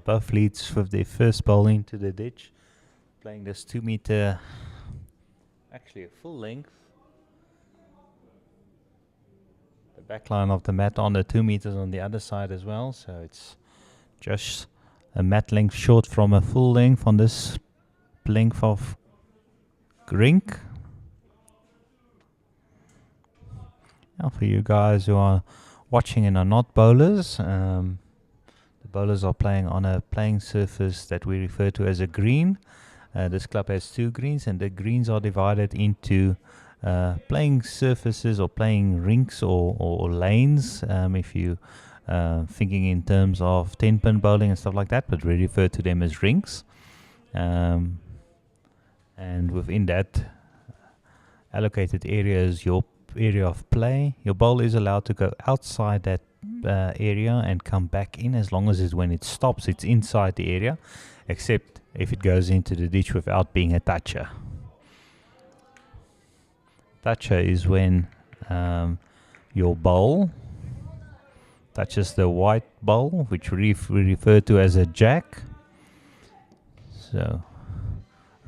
Both leads with their first ball into the ditch, playing this 2 meter, actually a full length. The back line of the mat on the 2 meters on the other side as well, so it's just a mat length short from a full length on this length of rink. Now for you guys who are watching and are not bowlers, the bowlers are playing on a playing surface that we refer to as a green. This club has 2 greens, and the greens are divided into playing surfaces or playing rinks or lanes, if you thinking in terms of 10-pin bowling and stuff like that, but we refer to them as rinks. And within that allocated area is your area of play. Your bowl is allowed to go outside that area and come back in, as long as when it stops, it's inside the area, except if it goes into the ditch without being a toucher. Toucher is when your bowl touches the white bowl, which we refer to as a jack. So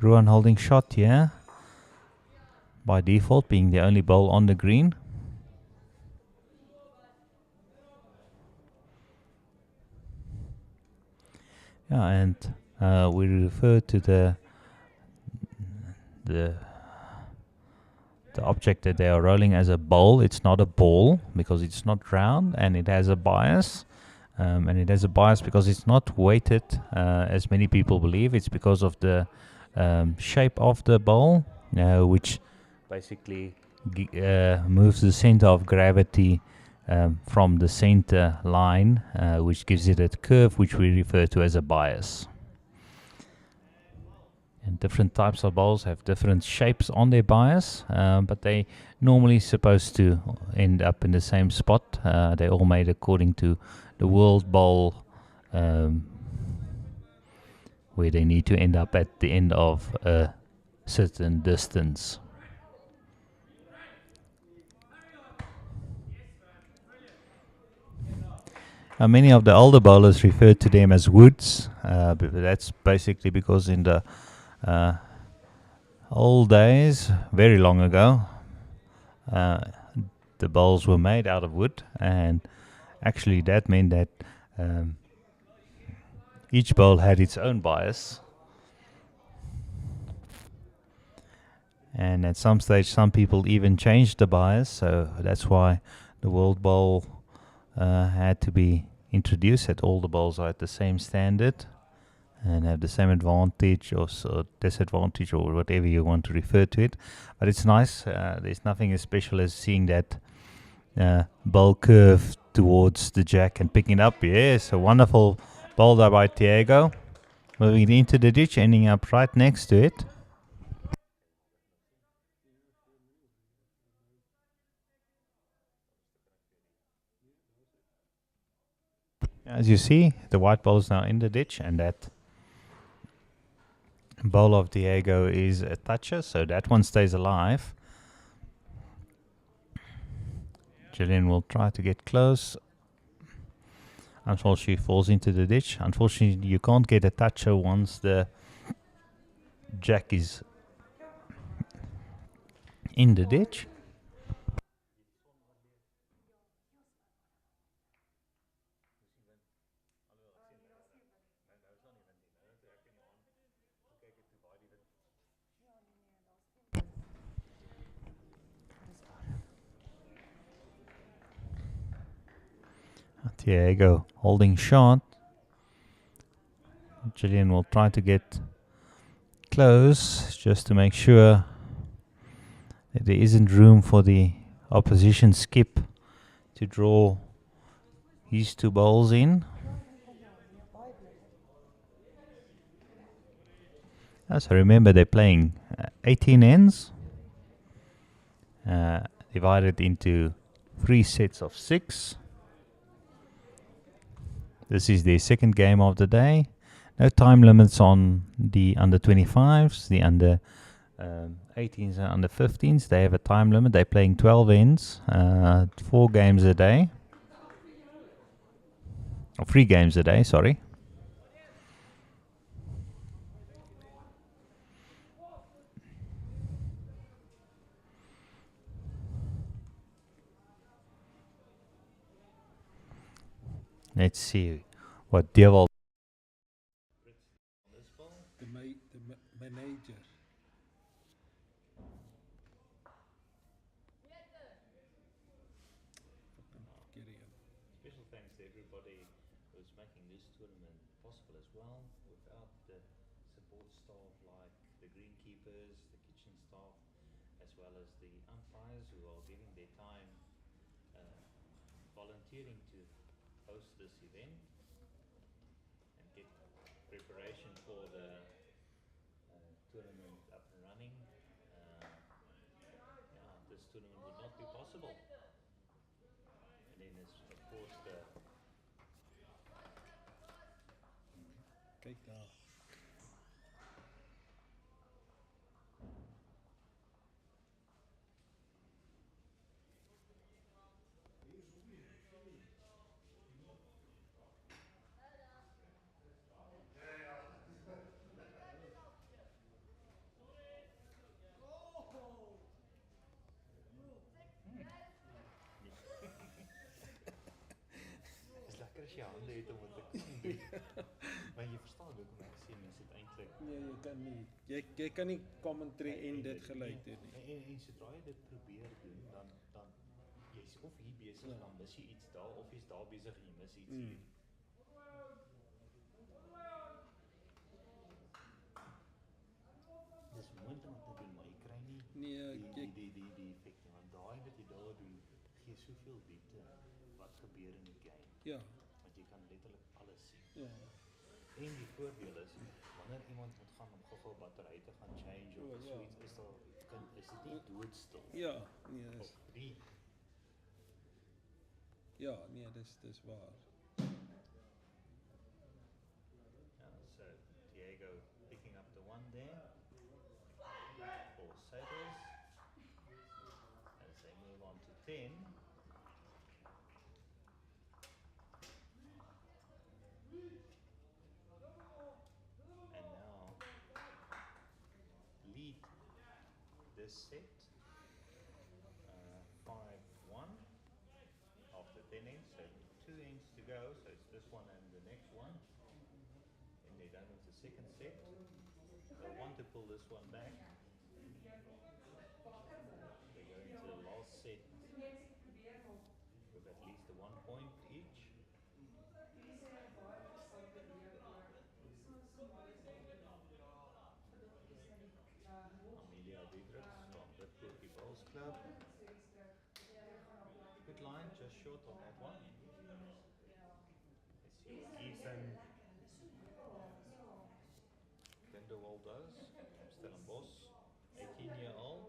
Ruan holding shot here, by default being the only bowl on the green. Yeah, and we refer to the object that they are rolling as a bowl. It's not a ball because it's not round, and it has a bias. And it has a bias because it's not weighted, as many people believe. It's because of the shape of the bowl, which basically moves the center of gravity from the center line, which gives it a curve, which we refer to as a bias. And different types of bowls have different shapes on their bias, but they normally supposed to end up in the same spot. They're all made according to the world bowl, where they need to end up at the end of a certain distance. Many of the older bowlers refer to them as woods, but that's basically because in the old days, very long ago, the bowls were made out of wood, and actually that meant that each bowl had its own bias, and at some stage some people even changed the bias, so that's why the world bowl had to be introduced, that all the bowls are at the same standard and have the same advantage or disadvantage or whatever you want to refer to it. But it's nice. There's nothing as special as seeing that bowl curve towards the jack and picking it up. Yes, a wonderful bowl there by Thiago, moving into the ditch, ending up right next to it. As you see, the white ball is now in the ditch, and that bowl of Diego is a toucher, so that one stays alive. Gillian will try to get close. Unfortunately, falls into the ditch. Unfortunately, you can't get a toucher once the jack is in the ditch. Diego holding shot. Gillian will try to get close just to make sure that there isn't room for the opposition skip to draw his 2 balls in. So remember, they're playing 18 ends, divided into 3 sets of 6. This is their second game of the day. No time limits on the under 25s, the under 18s and under 15s. They have a time limit. They're playing 12 ends, 4 games a day. Or 3 games a day, sorry. Let's see what Devil. The manager. Special thanks to everybody who's making this tournament possible as well. Without the support staff like the greenkeepers, the kitchen staff, as well as the umpires who are giving their time volunteering to host this event and get preparation for the tournament up and running. This tournament would not be possible. And then there's of course the Kyk daar. is lekker as jy hande het om dit te kan doen. Maar jy verstaan hoekom ek sê mense het eintlik Nee, jy kan nie. Jy kan nie commentary en dit gelyk doen nie. En sodra jy dit probeer doen, dan jy's of hier besig, dan mis jy iets daar, of jy's daar besig en jy mis iets hier. Dis moontlik om te doen, maar jy kry nie Nee, die effek nie, want daai wat jy daar doen, gee soveel diepte wat gebeur in die game. Ja. Want jy kan letterlik alles sien. Ja. En die voordeel is, wanneer iemand moet gaan om gou-gou battery te gaan change of Ja. so iets, is dit nie doodstil. Ja, nee, Of die ja, nee, dis waar. so Diego picking up the 1 there for Sables as they move on to 10. And now lead this set 5-1 after 10 ends, so 2 ends to go, so it's this one and the next one. And they're done with the second set. They want to pull this one back. They go into the last set with at least a 1 point each. Amelia Diedrichs from Bloemfontein Bowls Club. Good line, just short on that one. Let's see what Ethan Grindelwald does from Stellenbosch, 18-year-old.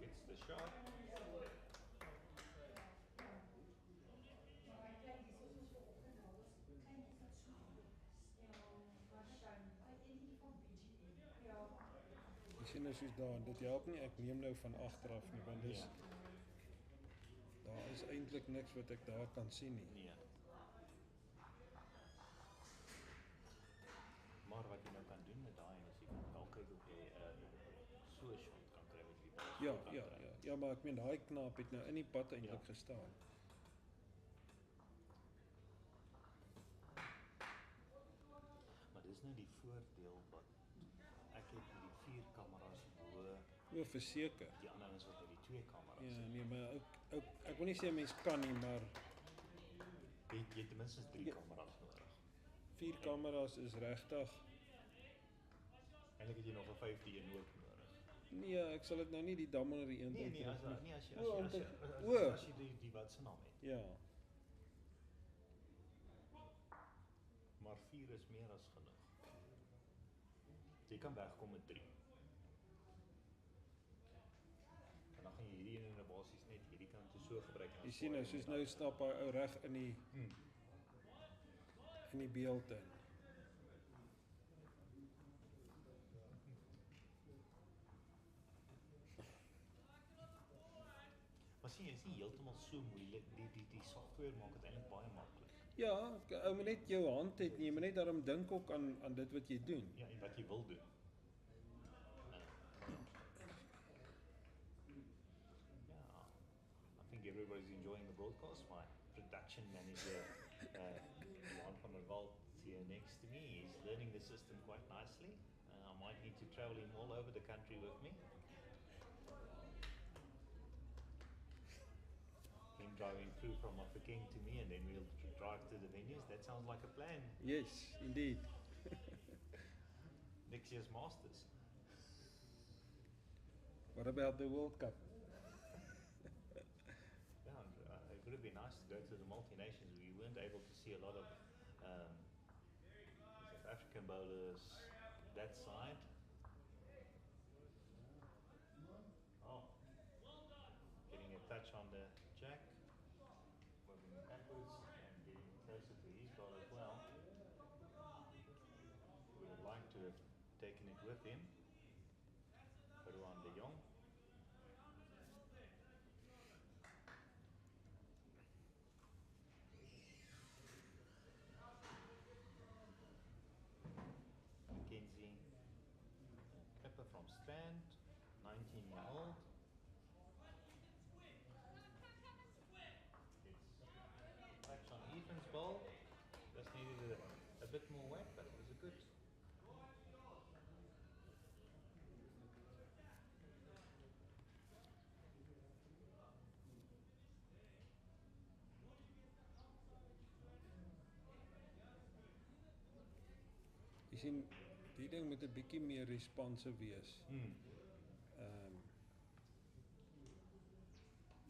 Gets the shot. Jy sien nou soos daar, dit help nie ek neem nou van agteraf nie, want dis daar is eintlik niks wat ek daar kan sien nie. Nee. Maar wat jy nou kan doen met daai is jy kan dalk kyk of jy so 'n shot kan kry wat jy Ja, ja, ja. Ja, maar ek meen daai knaap het nou in die pad eintlik gestaan. Maar dis nou die voordeel wat ek het met die 4 kameras bo O, verseker. die ander is wat met die 2 kameras. Ja, nee, maar ek wil nie sê mens kan nie, maar 4 kameras is regtig. Eintlik het jy nog 'n 5de een ook nodig. Nee, ek sal dit nou nie die dam onder die een Nee, terug as nie. nee as jy O, as jy om as te- jy o. as jy die wat se naam het. Ja. Maar 4 is meer as genoeg. So jy kan wegkom met 3. En dan gaan jy hierdie een in 'n basies net hierdie kant toe so gebruik en Jy sien nou, soos nou stap hy ou reg in die beeld in. Maar sien jy, is nie heeltemal so moeilik. Die software maak dit eintlik baie maklik. Ja, ou moet net jou hand het, jy moet net daarom dink ook aan dit wat jy doen. Ja, en wat jy wil doen. Yeah, I think everybody's enjoying the broadcast. My production manager, Johan van der Walt, here next to me. He's learning the system quite nicely. I might need to travel him all over the country with me. Him driving through from Mafeking to me, and then we'll drive to the venues. That sounds like a plan. Yes, indeed. Next year's Masters. What about the World Cup? Yeah, it would have been nice to go to the multi-nations. We weren't able to see a lot of South African bowlers that side. Oh, getting a touch on the jack, moving backwards and getting closer to his ball as well. We would like to have taken it with him. Peruan de Jong. Mackenzie Clipper from Strand, 19-year-old. It's touch on Ethan's ball. Just needed a bit more weight, but it was a good. Jy sien, die ding moet 'n bietjie meer responsive wees.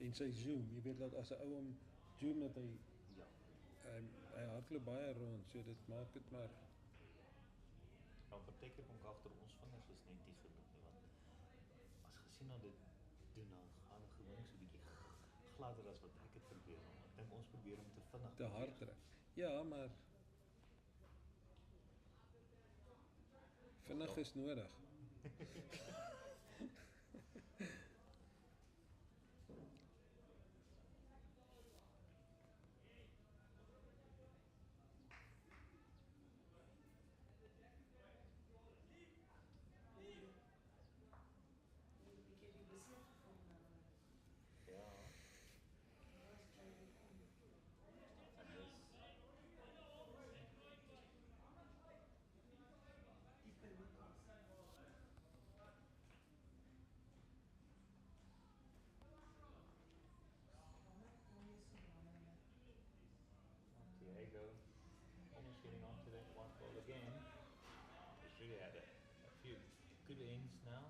En sy zoom, jy weet dat as 'n ou hom zoom dat hy Ja. hy hardloop baie rond, so dit maak dit maar Nou, partykeer kom ek agter ons vingers is net nie genoeg nie, want as gesien dat dit doen dan gaan gewoonlik so 'n bietjie gladder as wat ek het probeer. Ek dink ons probeer om te vinnig te hard trek. Ja, maar vinnig is nodig. Ja. En dis Diego almost getting onto that white ball again. He's really had a few good ends now.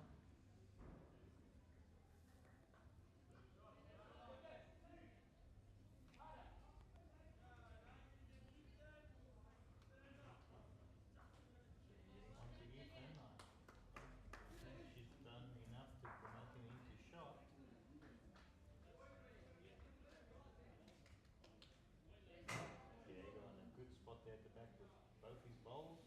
Onto Ethan. I think she's done enough to promote him into shot. Diego in a good spot there at the back with both his bowls.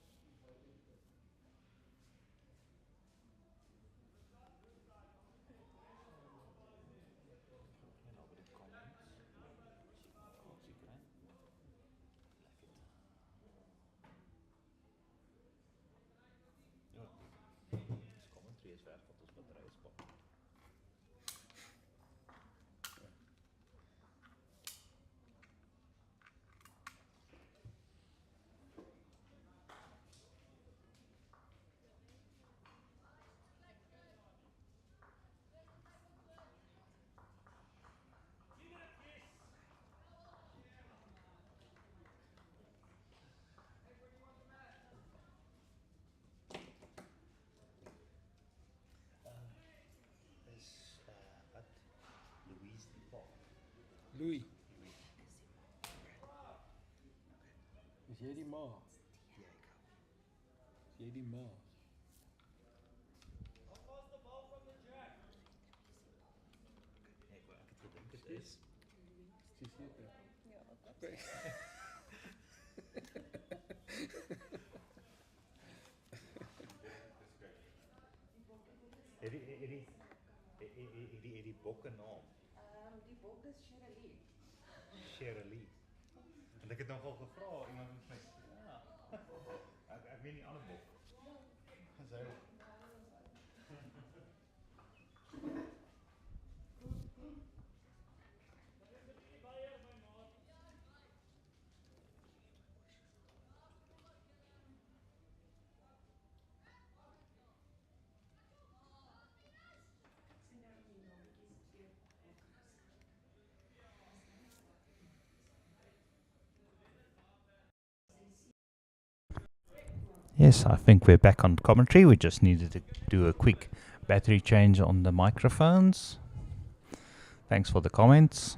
jy die ma? Is jy die ma? Is jy seker? Okay. Die bokke naam. Die bok is Shirley. Shirley. En ek het nogal gevra iemand het my ja. Ek meen die ander bok. Gaan sy ook. Yes, I think we're back on commentary. We just needed to do a quick battery change on the microphones. Thanks for the comments.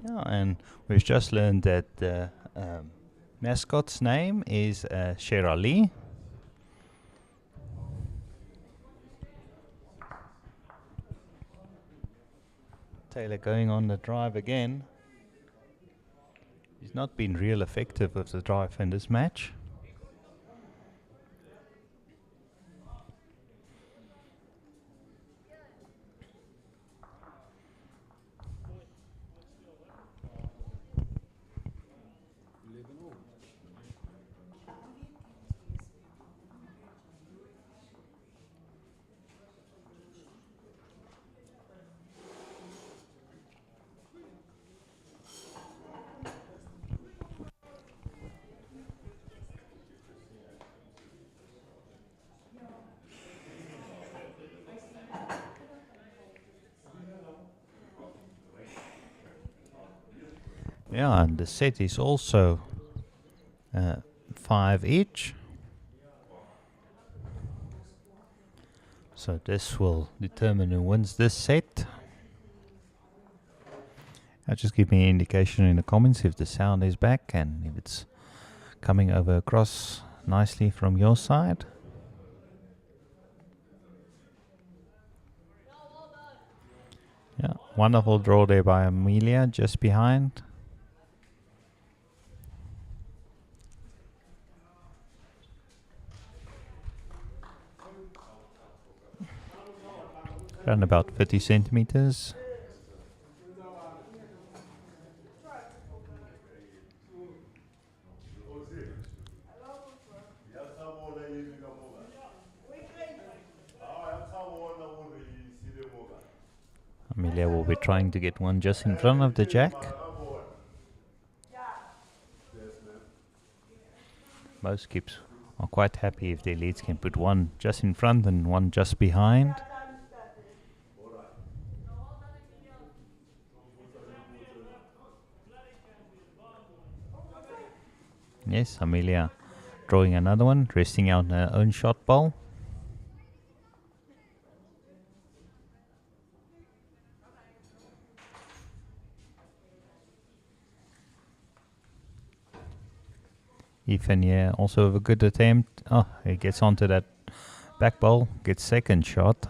Yeah, and we've just learned that the mascot's name is Shirley. Taylor going on the drive again. He's not been real effective with the drive in this match. Yeah, and the set is also 5 each. So this will determine who wins this set. Just give me an indication in the comments if the sound is back and if it's coming over across nicely from your side. Yeah, wonderful draw there by Amelia, just behind. Around about 50 centimeters. Amelia will be trying to get one just in front of the jack. Most skips are quite happy if their leads can put one just in front and one just behind. Yes, Amelia drawing another one, resting out her own shot ball. Ethan here also have a good attempt. Oh, he gets onto that back ball, gets second shot.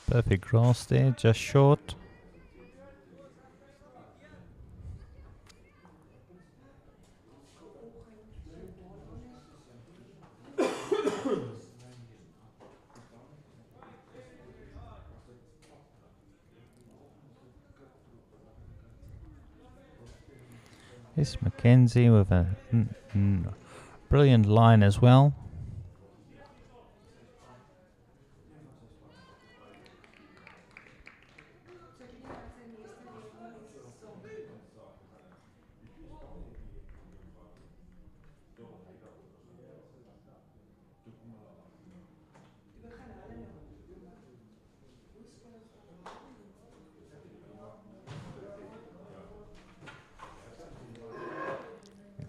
Perfect grass there, just short. Yes, Mackenzie with a brilliant line as well.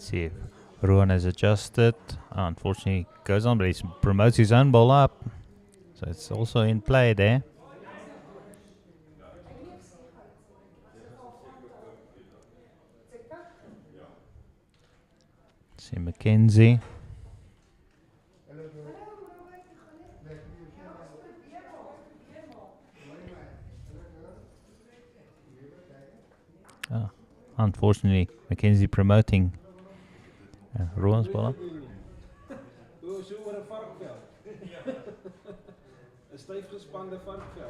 Let's see if Ruan has adjusted. Unfortunately, goes on, but he promotes his own ball up. So it's also in play there. See Mackenzie. Unfortunately, Mackenzie promoting Ruan's ball up. Zo met een varkvel. Een stijf gespande varkvel.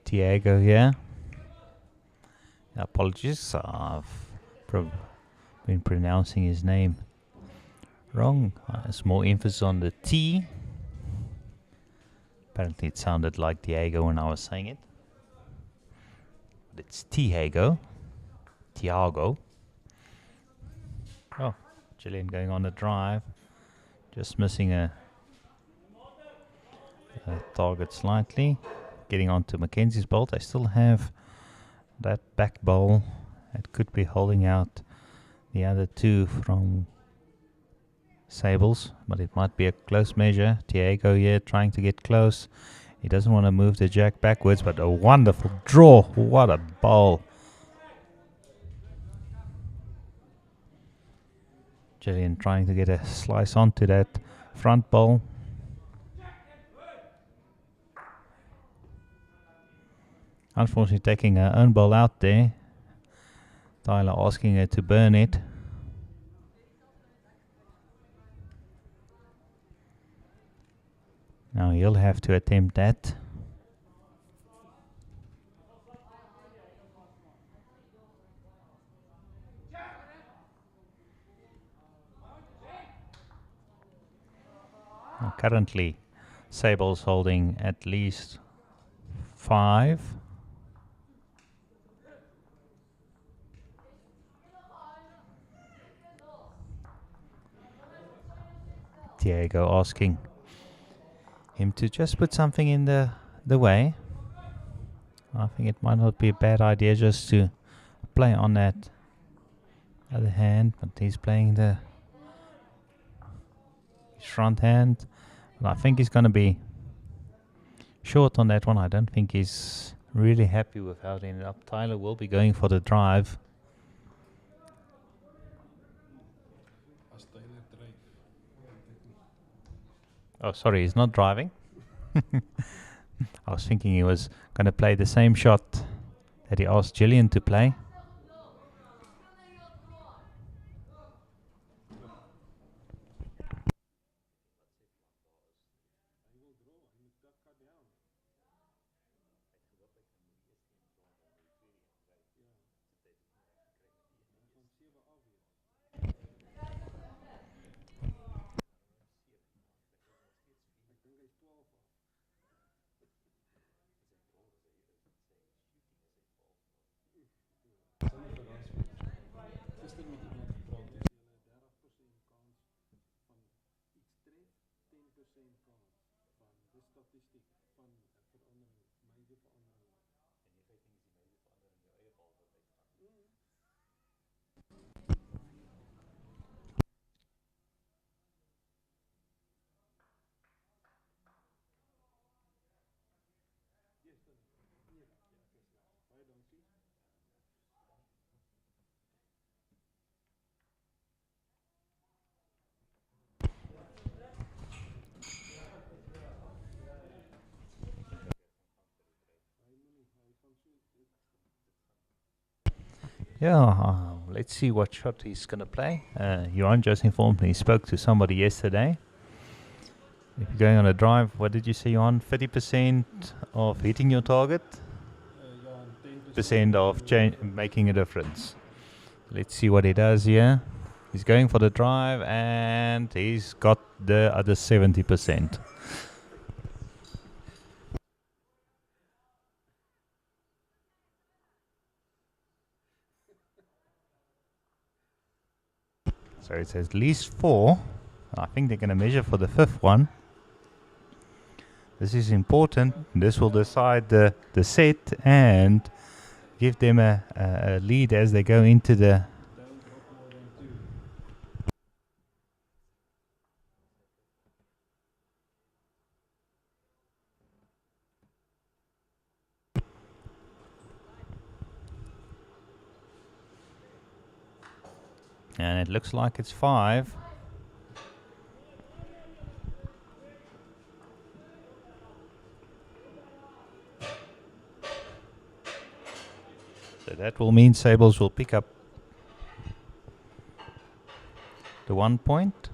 Diego here. Apologies, I've been pronouncing his name wrong. There's more emphasis on the T. Apparently it sounded like Diego when I was saying it. But it's Tiago. Tiago. Oh, Gillian going on the drive. Just missing a target slightly. Getting onto Mackenzie's bolt. I still have that back ball that could be holding out the other two from Sables, but it might be a close measure. Tiago here trying to get close. He doesn't want to move the jack backwards, but a wonderful draw. What a bowl. Gillian trying to get a slice onto that front bowl. Unfortunately taking her own ball out there. Tyler asking her to burn it. Now he'll have to attempt that. Now currently Sables holding at least 5. Diego asking him to just put something in the way. I think it might not be a bad idea just to play on that other hand, but he's playing his front hand. And I think he's going to be short on that one. I don't think he's really happy with how it ended up. Tyler will be going for the drive. Oh, sorry, he's not driving. I was thinking he was going to play the same shot that he asked Gillian to play. Yeah, let's see what shot he's going to play. Johan just informed me he spoke to somebody yesterday. If you're going on a drive, what did you say, Johan? 30% of hitting your target? Percent of making a difference. Let's see what he does here. He's going for the drive and he's got the other 70%. So it says at least 4. I think they're going to measure for the 5th one. This is important. This will decide the set and give them a lead as they go into the... Don't drop more than 2. And it looks like it's 5. So that will mean Sables will pick up the 1 point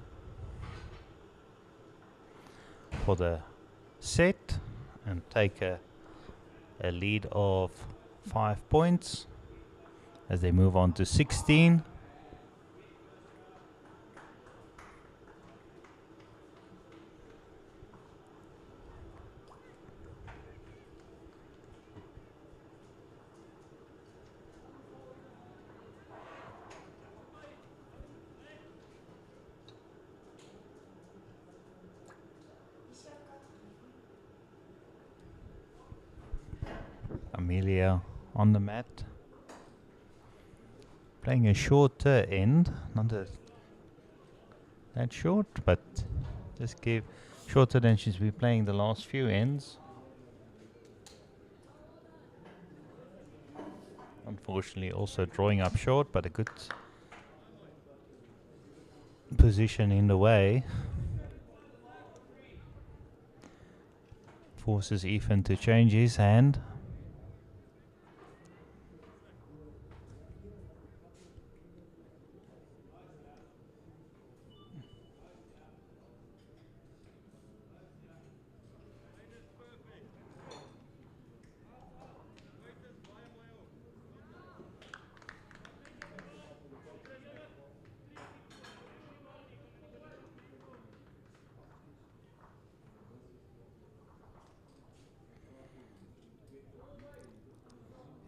for the set and take a lead of 5 points as they move on to 16. Amelia on the mat, playing a shorter end, not that short, but just give shorter than she's been playing the last few ends. Unfortunately also drawing up short, but a good position in the way. Forces Ethan to change his hand.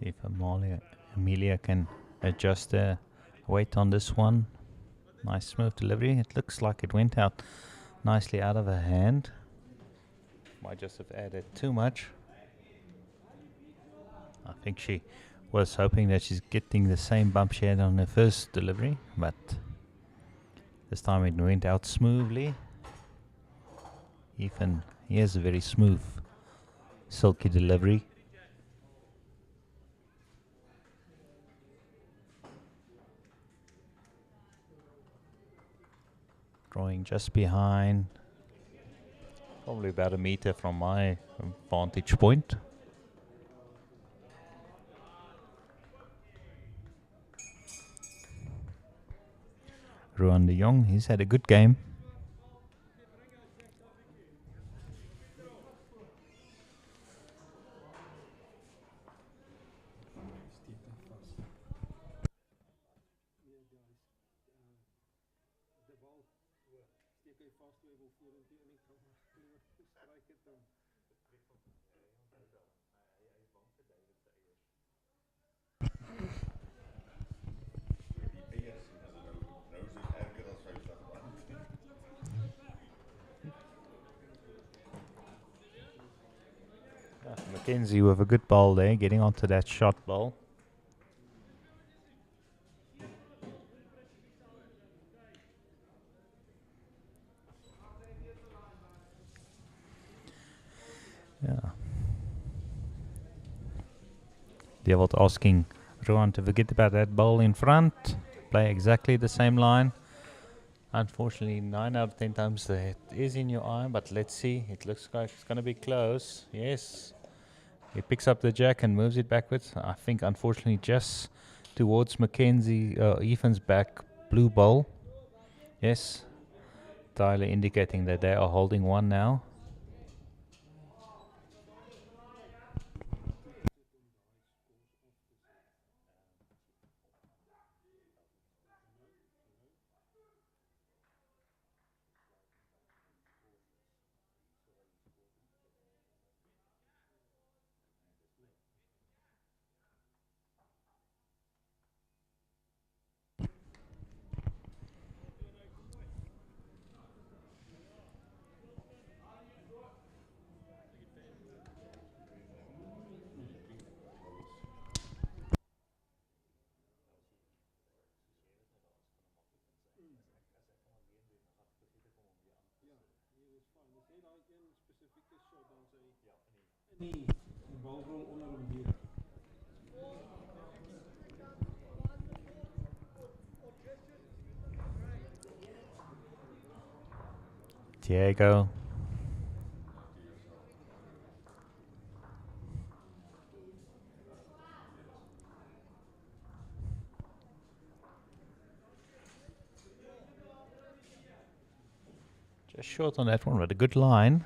If Amelia can adjust the weight on this one. Nice smooth delivery. It looks like it went out nicely out of her hand. Might just have added too much. I think she was hoping that she's getting the same bump she had on her first delivery, but this time it went out smoothly. Ethan, he has a very smooth, silky delivery. Drawing just behind, probably about a meter from my vantage point. Ruan de Jong, he's had a good game. Mackenzie with a good ball there, getting onto that shot ball. Yeah. Devold asking Ruan to forget about that ball in front. Play exactly the same line. Unfortunately, 9 out of 10 times the hit is in your eye, but let's see. It looks like it's going to be close. Yes. He picks up the jack and moves it backwards. I think, unfortunately, just towards Mackenzie, Ethan's back blue ball. Yes. Tyler indicating that they are holding one now. dan sy in die balrol onder hom deur. Diego. Just short on that one, but a good line. En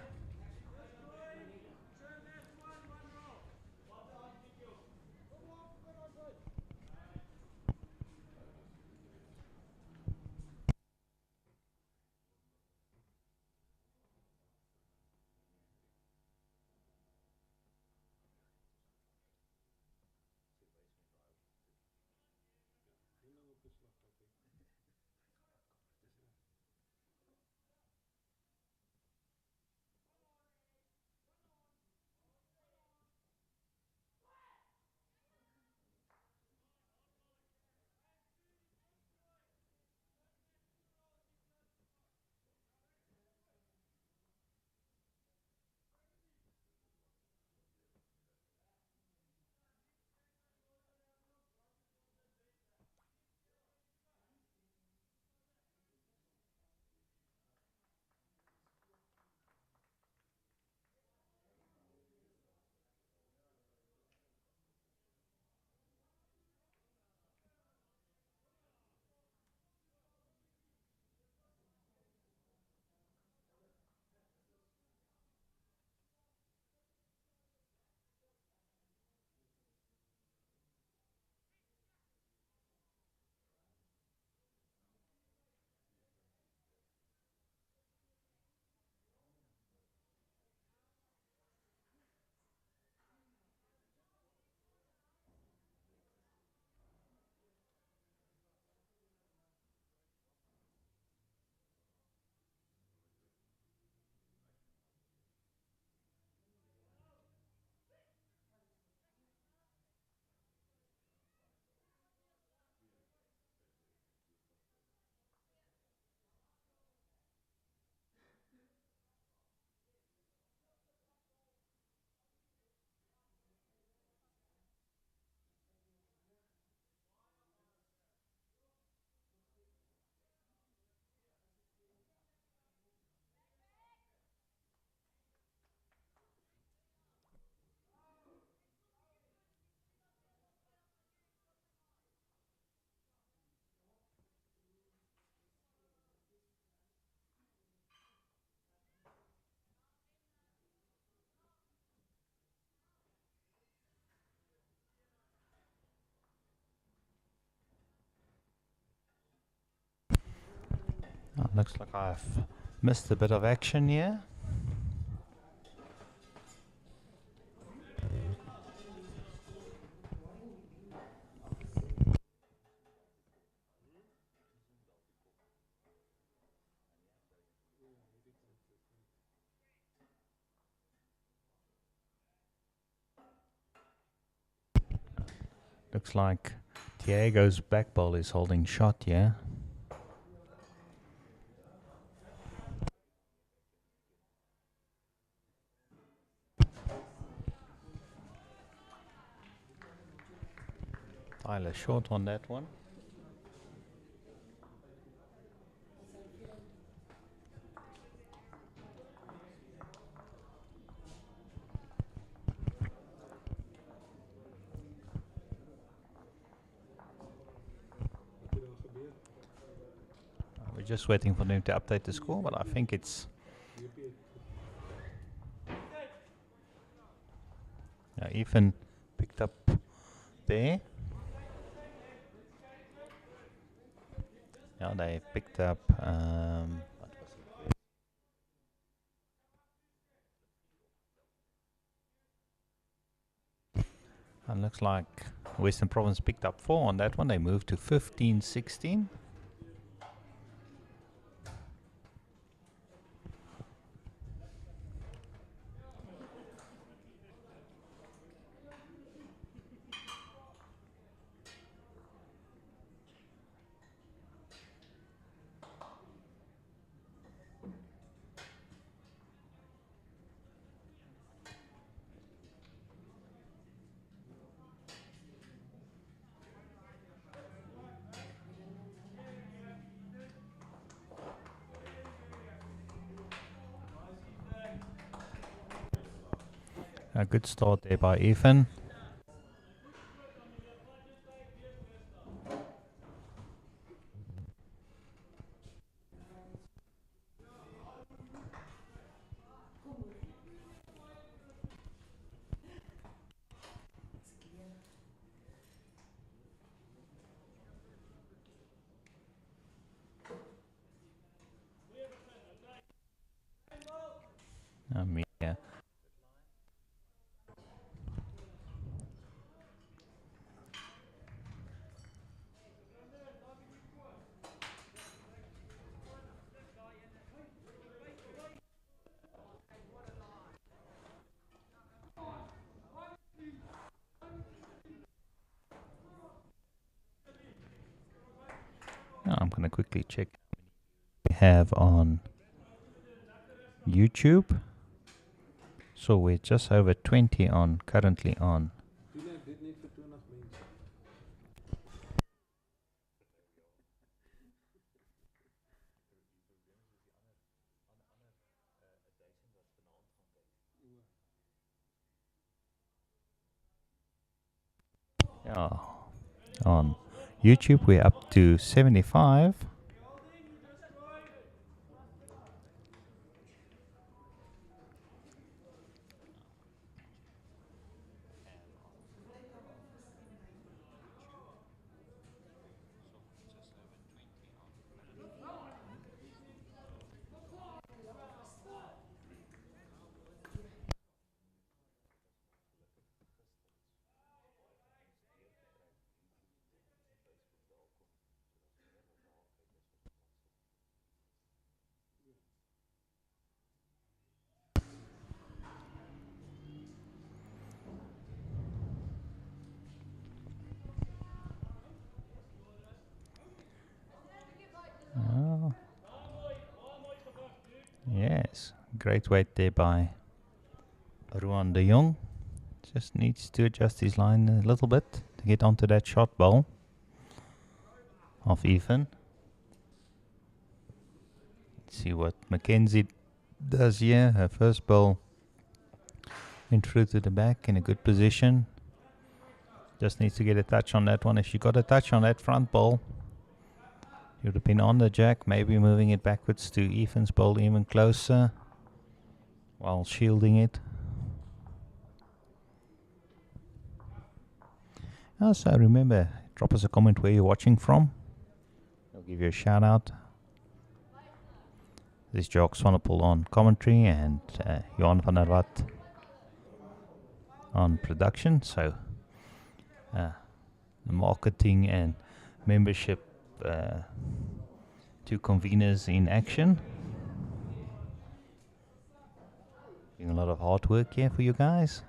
dan op die slagpad hè. Looks like I've missed a bit of action here. Looks like Diego's back ball is holding shot, yeah. Tyler short on that one. Wat het daar gebeur? We're just waiting for them to update the score, but I think it's JP het even picked up there. Yeah, they picked up. What was it? And looks like Western Province picked up 4 on that one. They moved to 15-16. A good start there by Ethan. Yeah. Now I'm going to quickly check we have on YouTube. So we're just over 20 on currently on. Toen ek dit net vir 20 mense. Yeah. On YouTube we're up to 75. Oh. Yes, great weight there by Ruan de Jong. Just needs to adjust his line a little bit to get onto that shot bowl of Ethan. Let's see what Mackenzie does here. Her first bowl went through to the back in a good position. Just needs to get a touch on that one. If she got a touch on that front bowl, you would have been on the jack, maybe moving it backwards to Ethan's bowl even closer while shielding it. Also, remember, drop us a comment where you're watching from. I'll give you a shout out. This is Jock Swanepoel on commentary and Johan van der Walt on production. So, the marketing and membership two conveners in action. Doing a lot of hard work here for you guys.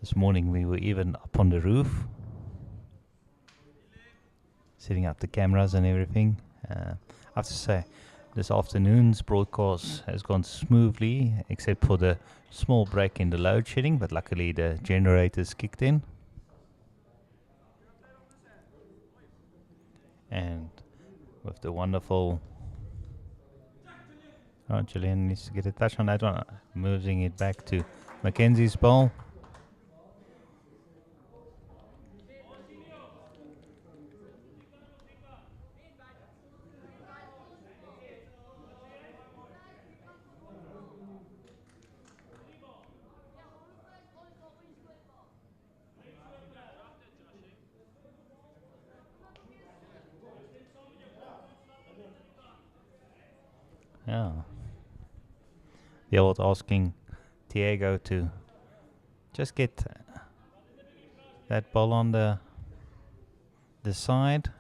This morning we were even up on the roof, setting up the cameras and everything. I have to say, this afternoon's broadcast has gone smoothly, except for the small break in the load shedding, but luckily the generators kicked in. And with the wonderful... Oh, Julian needs to get a touch on that one. Moving it back to Mackenzie's bowl. Yeah. The old asking Diego to just get that ball on the side.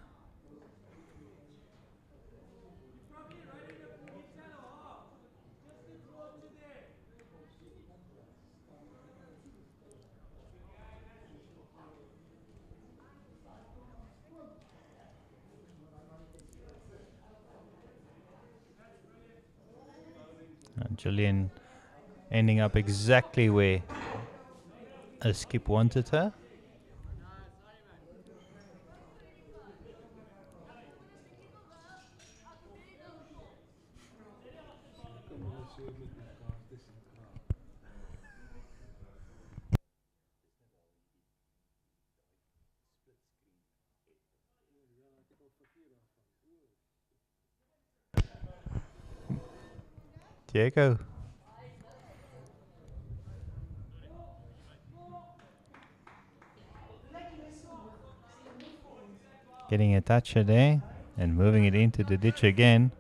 And Julian ending up exactly where a skip wanted her. Kom hulle so met mekaar tussen praat. Diego. Getting a toucher there and moving it into the ditch again.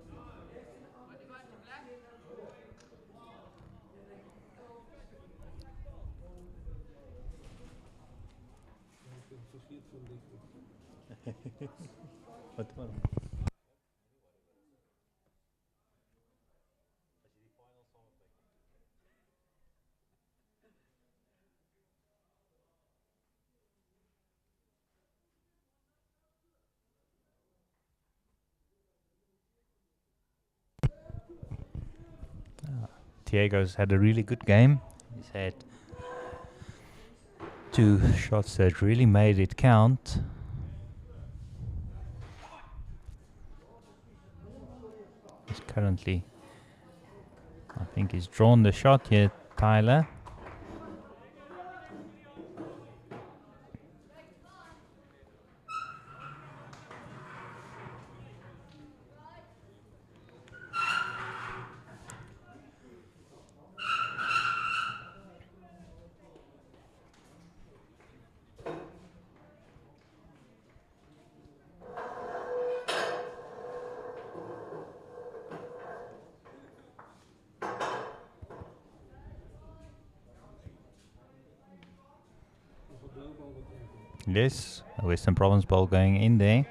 Diego's had a really good game. He's had 2 shots that really made it count. He's currently, I think he's drawn the shot here, Tyler. Yes, a Western Province ball going in there.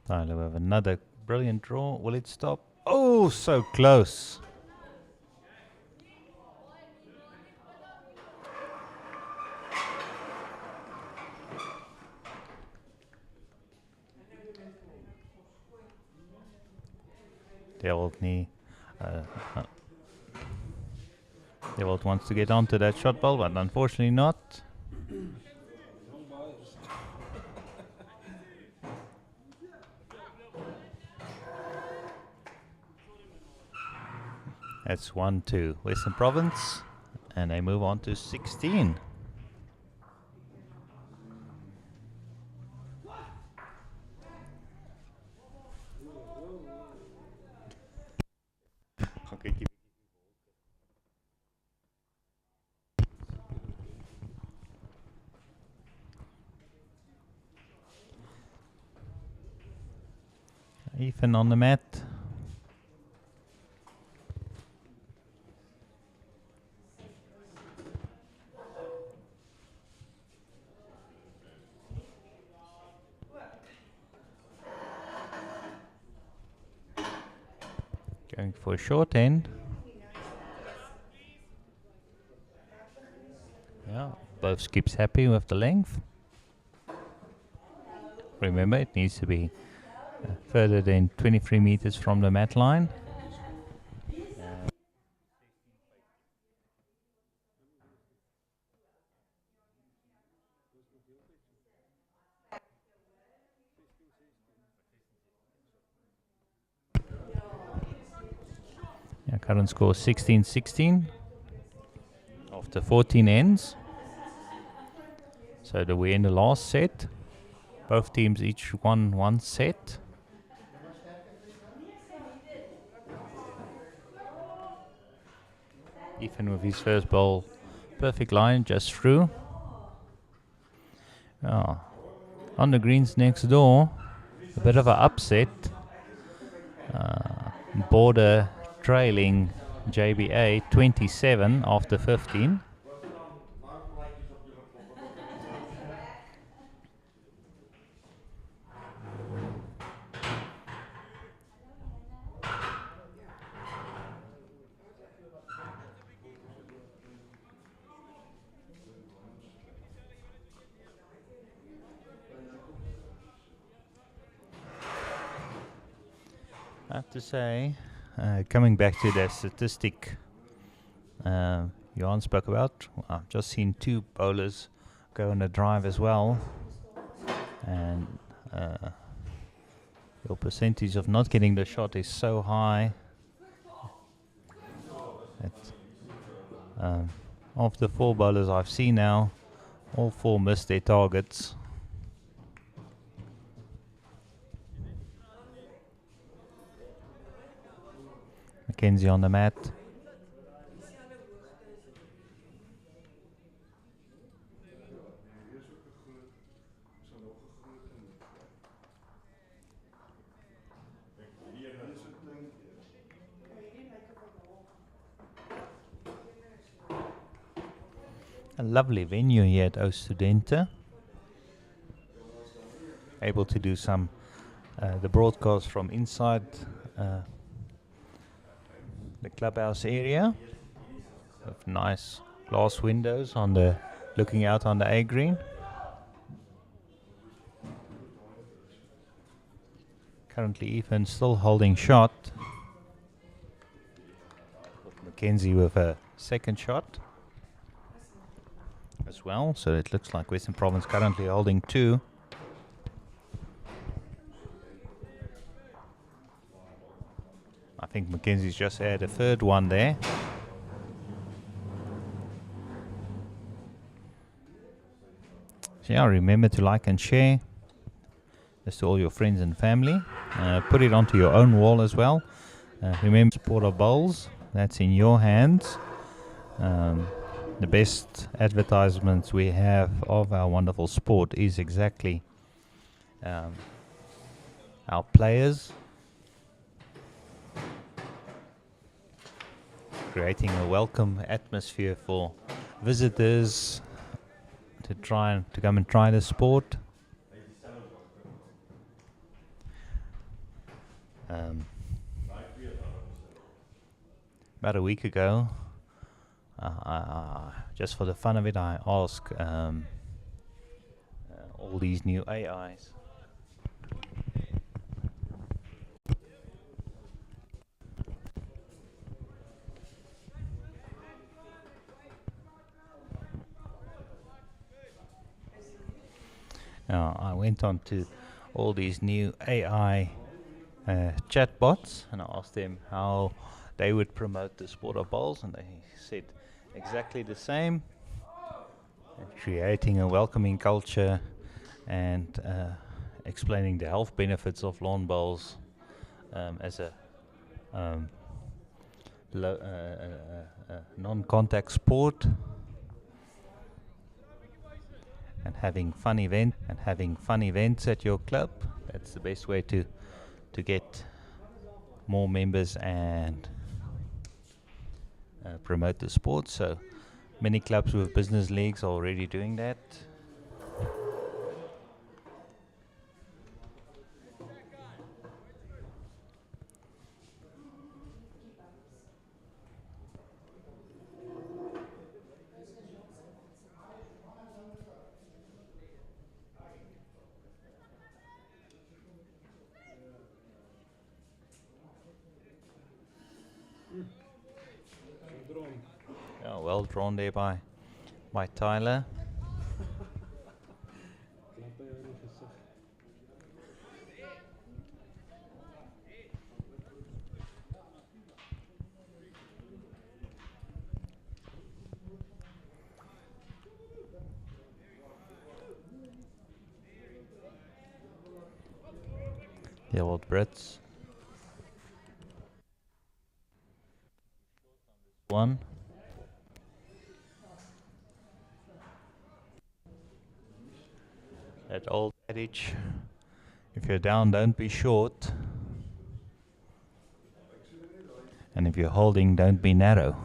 Tyler, we have another brilliant draw. Will it stop? Oh, so close. Dewald wants to get onto that shot ball, but unfortunately not. That's 1-2 Western Province, and they move on to 16. Okay, Ethan on the mat. Going for a short end. Yeah, both skips happy with the length. Remember, it needs to be further than 23 meters from the mat line. Yeah, current score 16-16 after 14 ends. So we're in the last set. Both teams each won 1 set. Ethan with his first ball, perfect line, just through. Oh. On the greens next door, a bit of an upset. Border trailing JBA 27 after 15. I have to say, coming back to that statistic, Johan spoke about. I've just seen two bowlers go on a drive as well, and your percentage of not getting the shot is so high. Of the four bowlers I've seen now, all four missed their targets. Mackenzie on the mat. A lovely venue here at O Studente. Able to do some the broadcast from inside the clubhouse area with nice glass windows on the looking out on the A green. Currently Ethan still holding shot. Mackenzie with a second shot as well, so it looks like Western Province currently holding two. I think Mackenzie's just had a third one there. So yeah, remember to like and share this to all your friends and family. Put it onto your own wall as well. Remember, support of bowls, that's in your hands. The best advertisements we have of our wonderful sport is exactly our players, creating a welcome atmosphere for visitors to come and try the sport. About a week ago, just for the fun of it, I asked all these new AIs. I went on to all these new AI chatbots and I asked them how they would promote the sport of bowls, and they said exactly the same. Creating a welcoming culture and explaining the health benefits of lawn bowls as a non-contact sport, and having fun events at your club. That's the best way to get more members and promote the sport. So many clubs with business leagues are already doing that. Oh, well drawn there by Tyler. The old Brits. One. That old adage, if you're down, don't be short. And if you're holding, don't be narrow.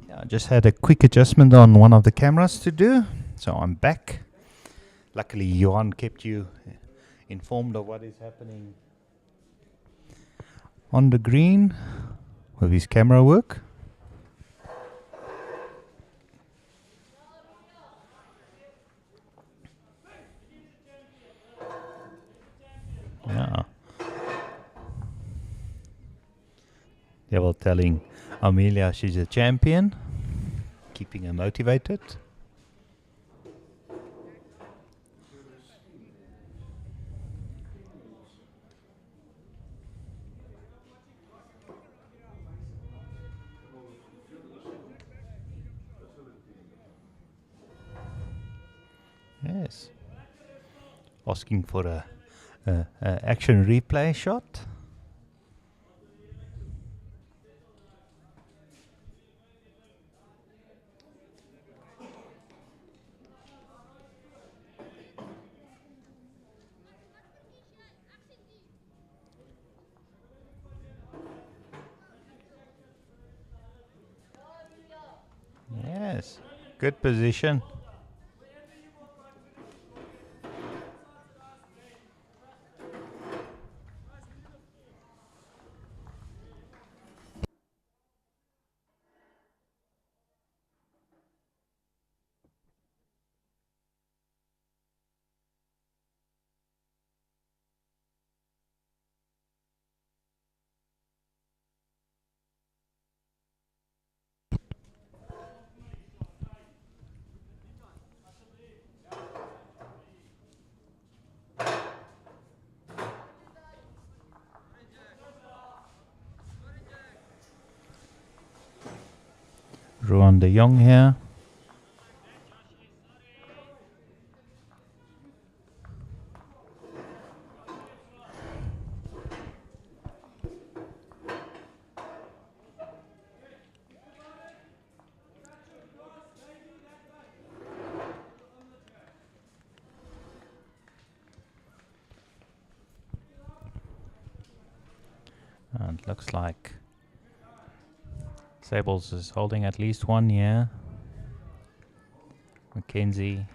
Yeah, I just had a quick adjustment on one of the cameras to do, so I'm back. Luckily, Johan kept you informed of what is happening on the green with his camera work. Yeah. They were telling Amelia she's a champion, keeping her motivated. Yes. Asking for a action replay shot. Yes. Good position. Ruan de Jong here. And it looks like Sables is holding at least one here. Mackenzie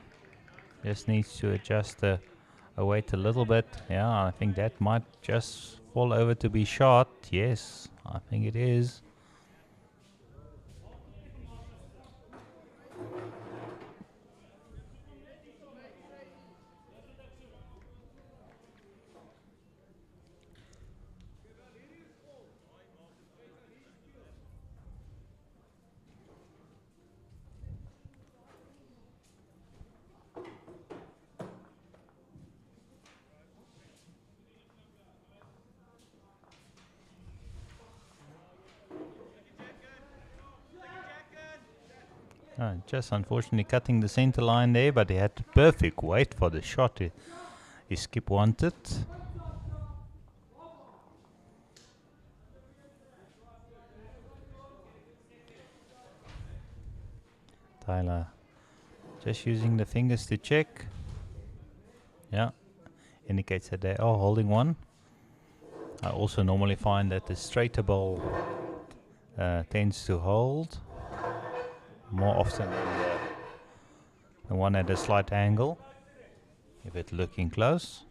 just needs to adjust the weight a little bit. Yeah, I think that might just fall over to be shot. Yes, I think it is. Just unfortunately cutting the center line there, but he had the perfect weight for the shot his skip wanted. Tyler just using the fingers to check. Yeah, indicates that they are holding one. I also normally find that the straighter ball tends to hold more often than the one at a slight angle, if it's looking close.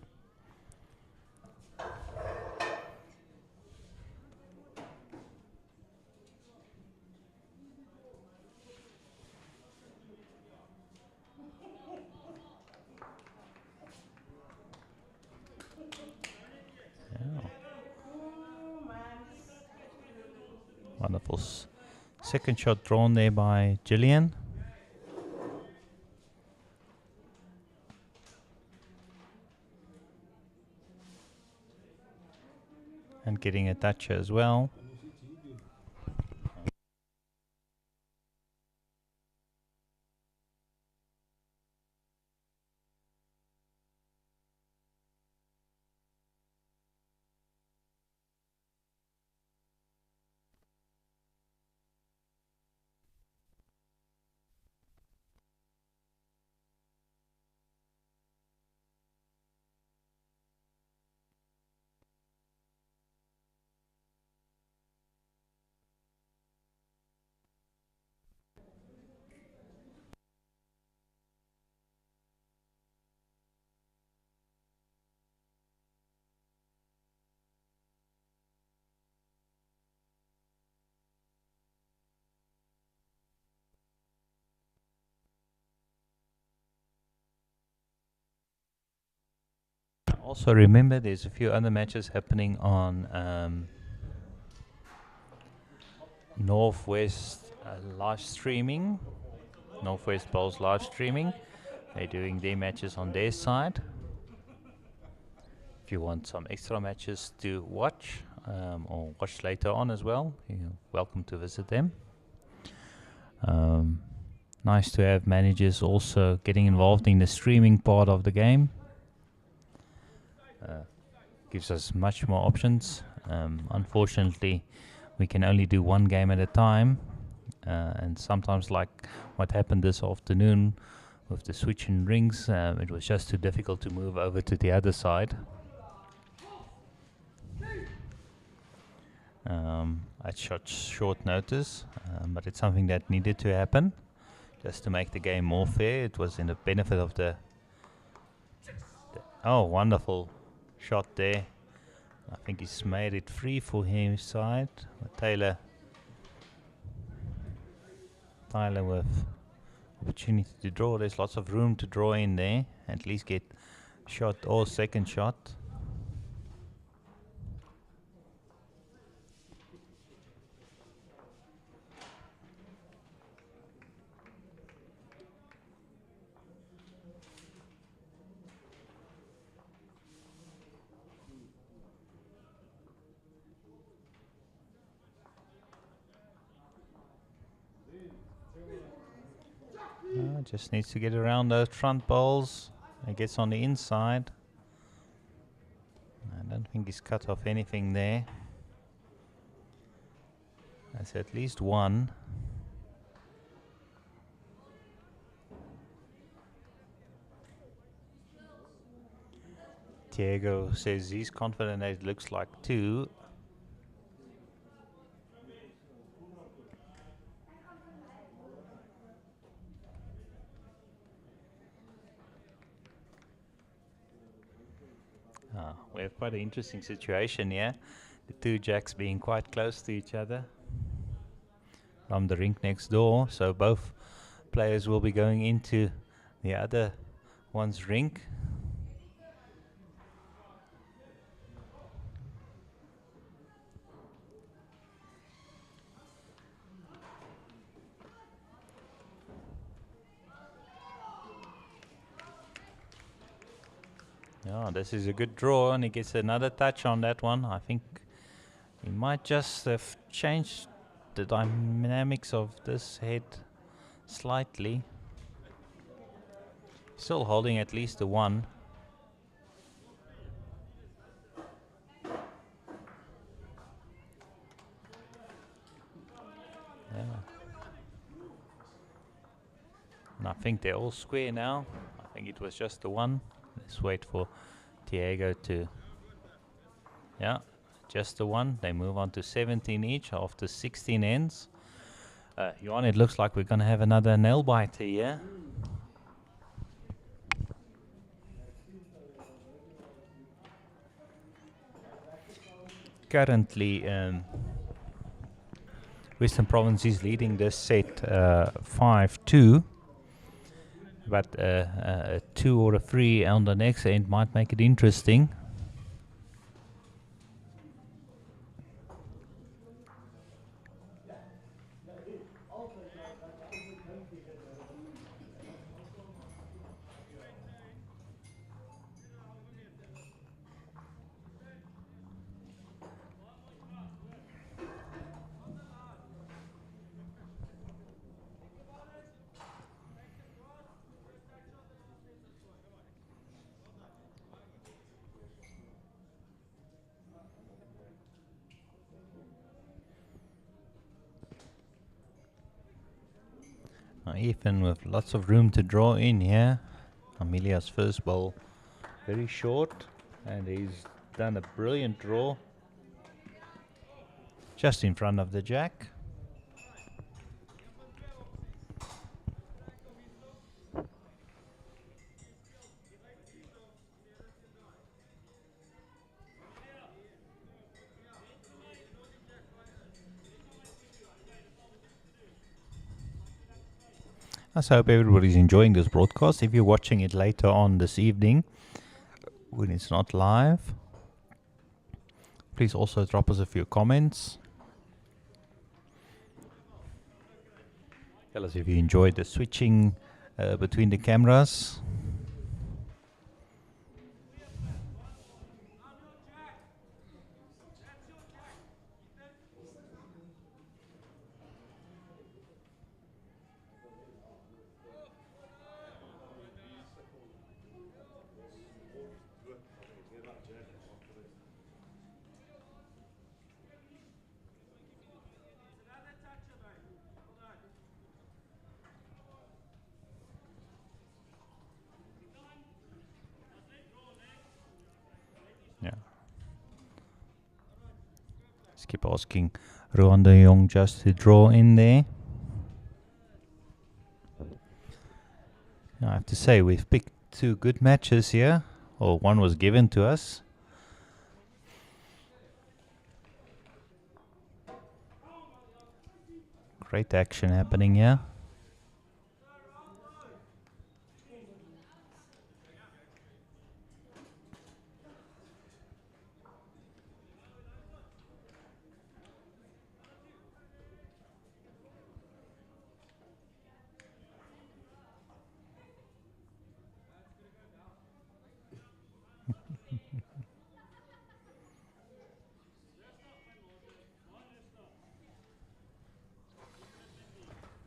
Yeah. Wonderful second shot drawn there by Gillian. And getting a touch as well. Also remember there's a few other matches happening on Northwest live streaming. Northwest Bowls live streaming. They're doing their matches on their side. If you want some extra matches to watch or watch later on as well, you're welcome to visit them. Nice to have managers also getting involved in the streaming part of the game. Gives us much more options. Unfortunately, we can only do one game at a time, and sometimes, like what happened this afternoon with the switching rings, it was just too difficult to move over to the other side. At short notice, but it's something that needed to happen just to make the game more fair. It was in the benefit of the oh, wonderful shot there. I think he's made it free for his side. Tyler with opportunity to draw. There's lots of room to draw in there. At least get shot or second shot. Just needs to get around those front balls. He gets on the inside. I don't think he's cut off anything there. That's at least one. Diego says he's confident that it looks like two. We have quite an interesting situation here. The two jacks being quite close to each other from the rink next door. So both players will be going into the other one's rink. Yeah, this is a good draw, and he gets another touch on that one. I think he might just have changed the dynamics of this head slightly. Still holding at least a one. Yeah. And I think they're all square now. I think it was just the one. Let's wait for Diego to... Yeah, just the one. They move on to 17 each after 16 ends. Johan, it looks like we're going to have another nail biter here. Currently, Western Province is leading this set 5-2. But a 2 or a 3 on the next end might make it interesting. Ethan with lots of room to draw in here. Amelia's first ball very short, and he's done a brilliant draw just in front of the jack. I hope everybody's enjoying this broadcast. If you're watching it later on this evening, when it's not live. Please also drop us a few comments. Tell us if you enjoyed the switching between the cameras. Yeah. Let's keep asking Rowan de Jong just to draw in there. I have to say, we've picked two good matches here, or one was given to us. Great action happening here.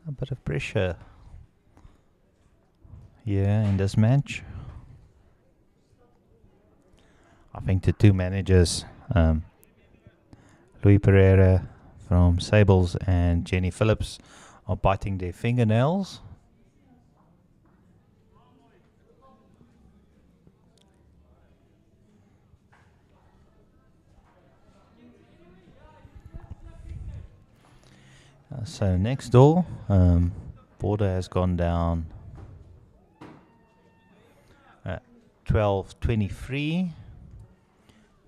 A bit of pressure here in this match. I think the two managers, Louis Pereira from Sables and Jenny Phillips, are biting their fingernails. So next door, border has gone down 12-23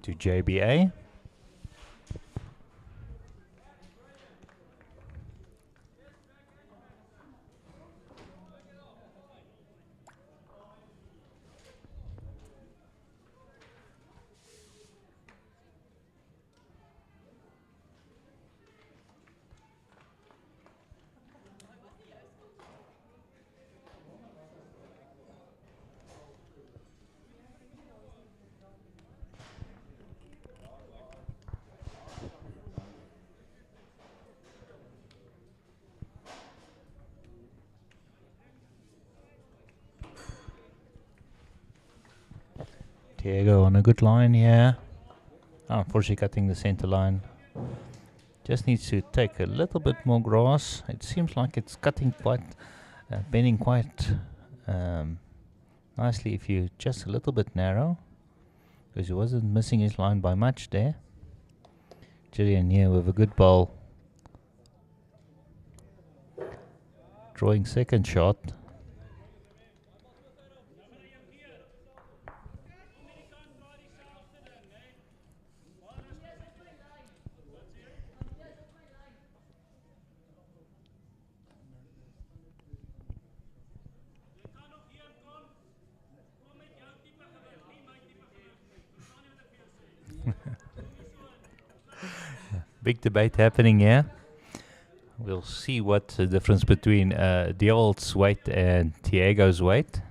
to JBA. Diego on a good line here. Unfortunately cutting the center line. Just needs to take a little bit more grass. It seems like it's cutting quite, bending quite nicely if you just a little bit narrow. Because he wasn't missing his line by much there. Gillian here with a good ball. Drawing second shot. Big debate happening here. We'll see what the difference between Diewold's weight and Diego's weight.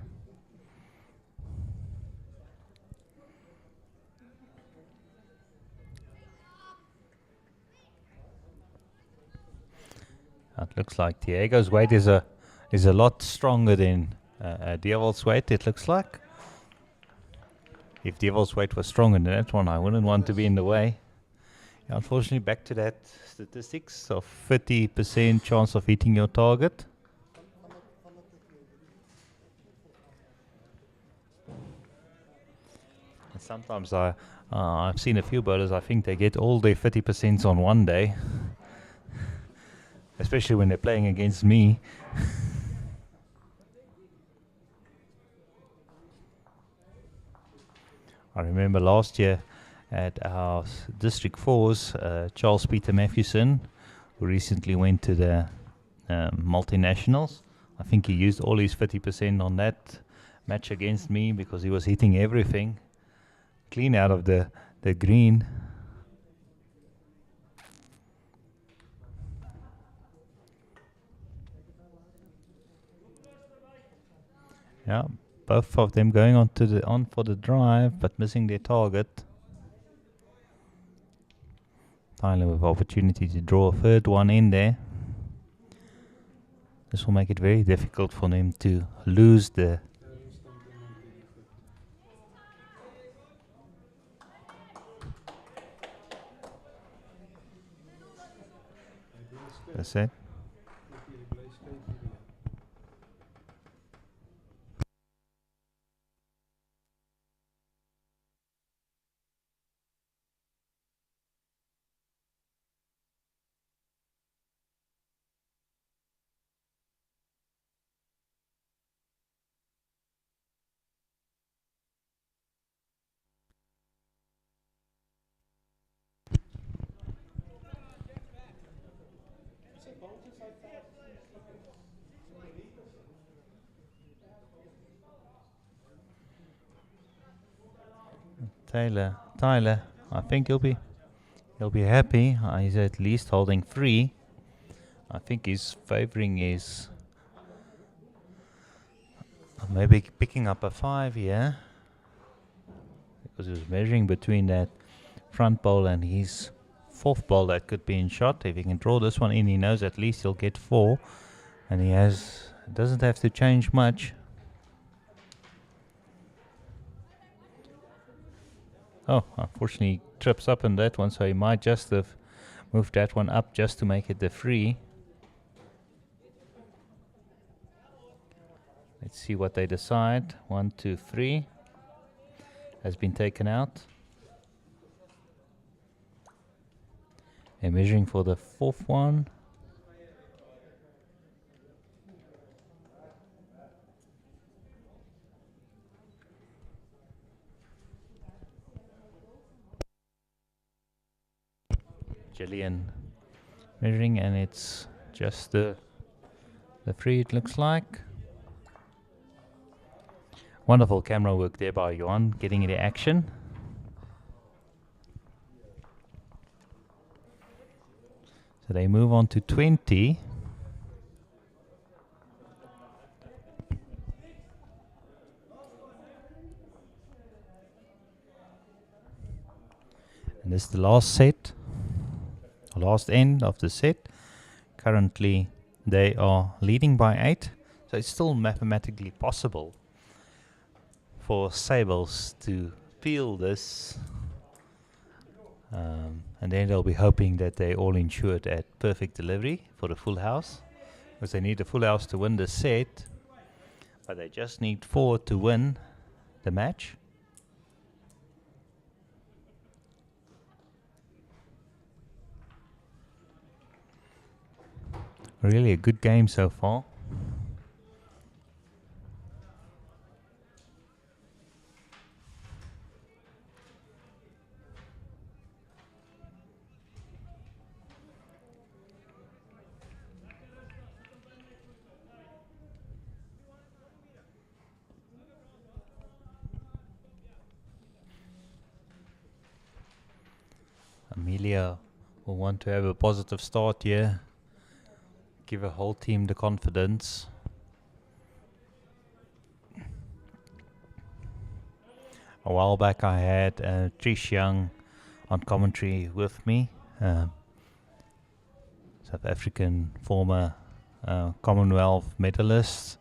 It looks like Diego's weight is a lot stronger than Diewold's weight. It looks like. If Diewold's weight was stronger than that one, I wouldn't want to be in the way. Unfortunately, back to that statistics of 50% chance of hitting your target. And sometimes I've seen a few bowlers, I think they get all their 50% on one day. Especially when they're playing against me. I remember last year at our District 4s, Charles Peter Matthewson, who recently went to the multinationals. I think he used all his 50% on that match against me because he was hitting everything. clean out of the green. Yeah, both of them going on for the drive, but missing their target. Tyler with opportunity to draw a third one in there. This will make it very difficult for them to lose the. That's it. Tyler, I think he'll be happy. He's at least holding 3. I think he's favoring his maybe picking up a 5 here, because he was measuring between that front ball and his 4th ball that could be in shot. If he can draw this one in, he knows at least he'll get 4, and he doesn't have to change much. Oh, unfortunately he trips up in that one, so he might just have moved that one up just to make it the 3. Let's see what they decide. 1, 2, 3 has been taken out. They're measuring for the 4th one. Gillian measuring, and it's just the 3, it looks like. Wonderful camera work there by Johan, getting into action. So they move on to 20. And this is the last set, last end of the set. Currently they are leading by 8, so it's still mathematically possible for Sables to peel this, and then they'll be hoping that they all insured at perfect delivery for the full house, because they need a full house to win the set, but they just need 4 to win the match. Really a good game so far. Amelia will want to have a positive start here, give a whole team the confidence. A while back I had Trish Young on commentary with me, South African former Commonwealth medalist,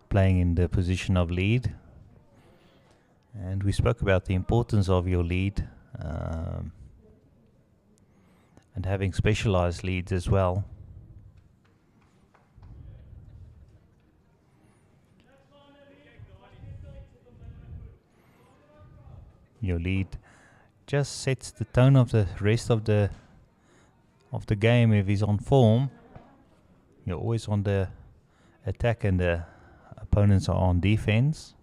playing in the position of lead, and we spoke about the importance of your lead, and having specialized leads as well. Your lead just sets the tone of the rest of the game. If he's on form, you're always on the attack and the opponents are on defense.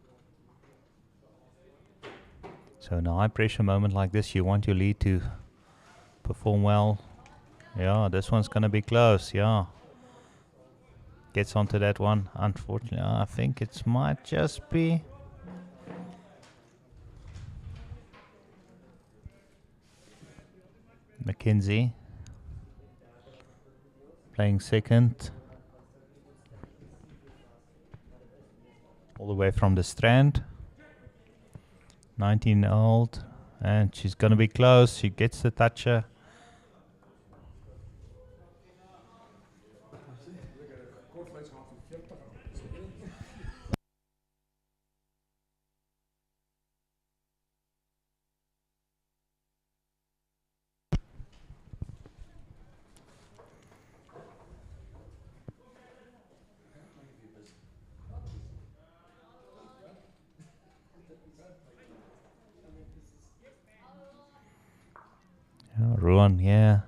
So in a high pressure moment like this, you want your lead to perform well. Yeah, this one's gonna be close. Yeah, gets onto that one. Unfortunately, I think it might just be. Mackenzie playing second. All the way from the Strand. 19-year-old. And she's going to be close. She gets the toucher. Ruan, yeah.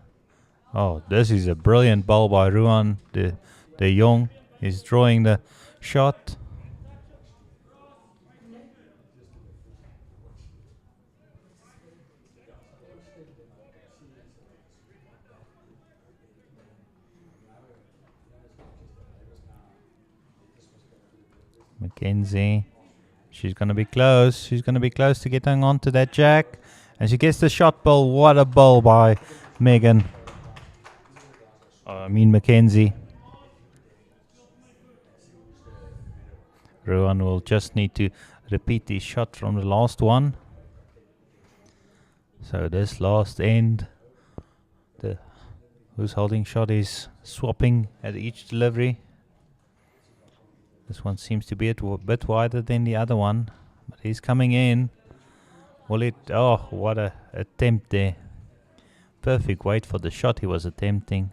Oh, this is a brilliant ball by Ruan de Jong. He's drawing the shot. Mackenzie. She's going to be close. She's going to be close to getting onto that jack. And she gets the shot ball. What a ball by Megan. Mackenzie. Ruan will just need to repeat the shot from the last one. So this last end, who's holding shot is swapping at each delivery. This one seems to be a bit wider than the other one, but he's coming in. Will it? Oh, what a attempt there. Perfect weight for the shot he was attempting.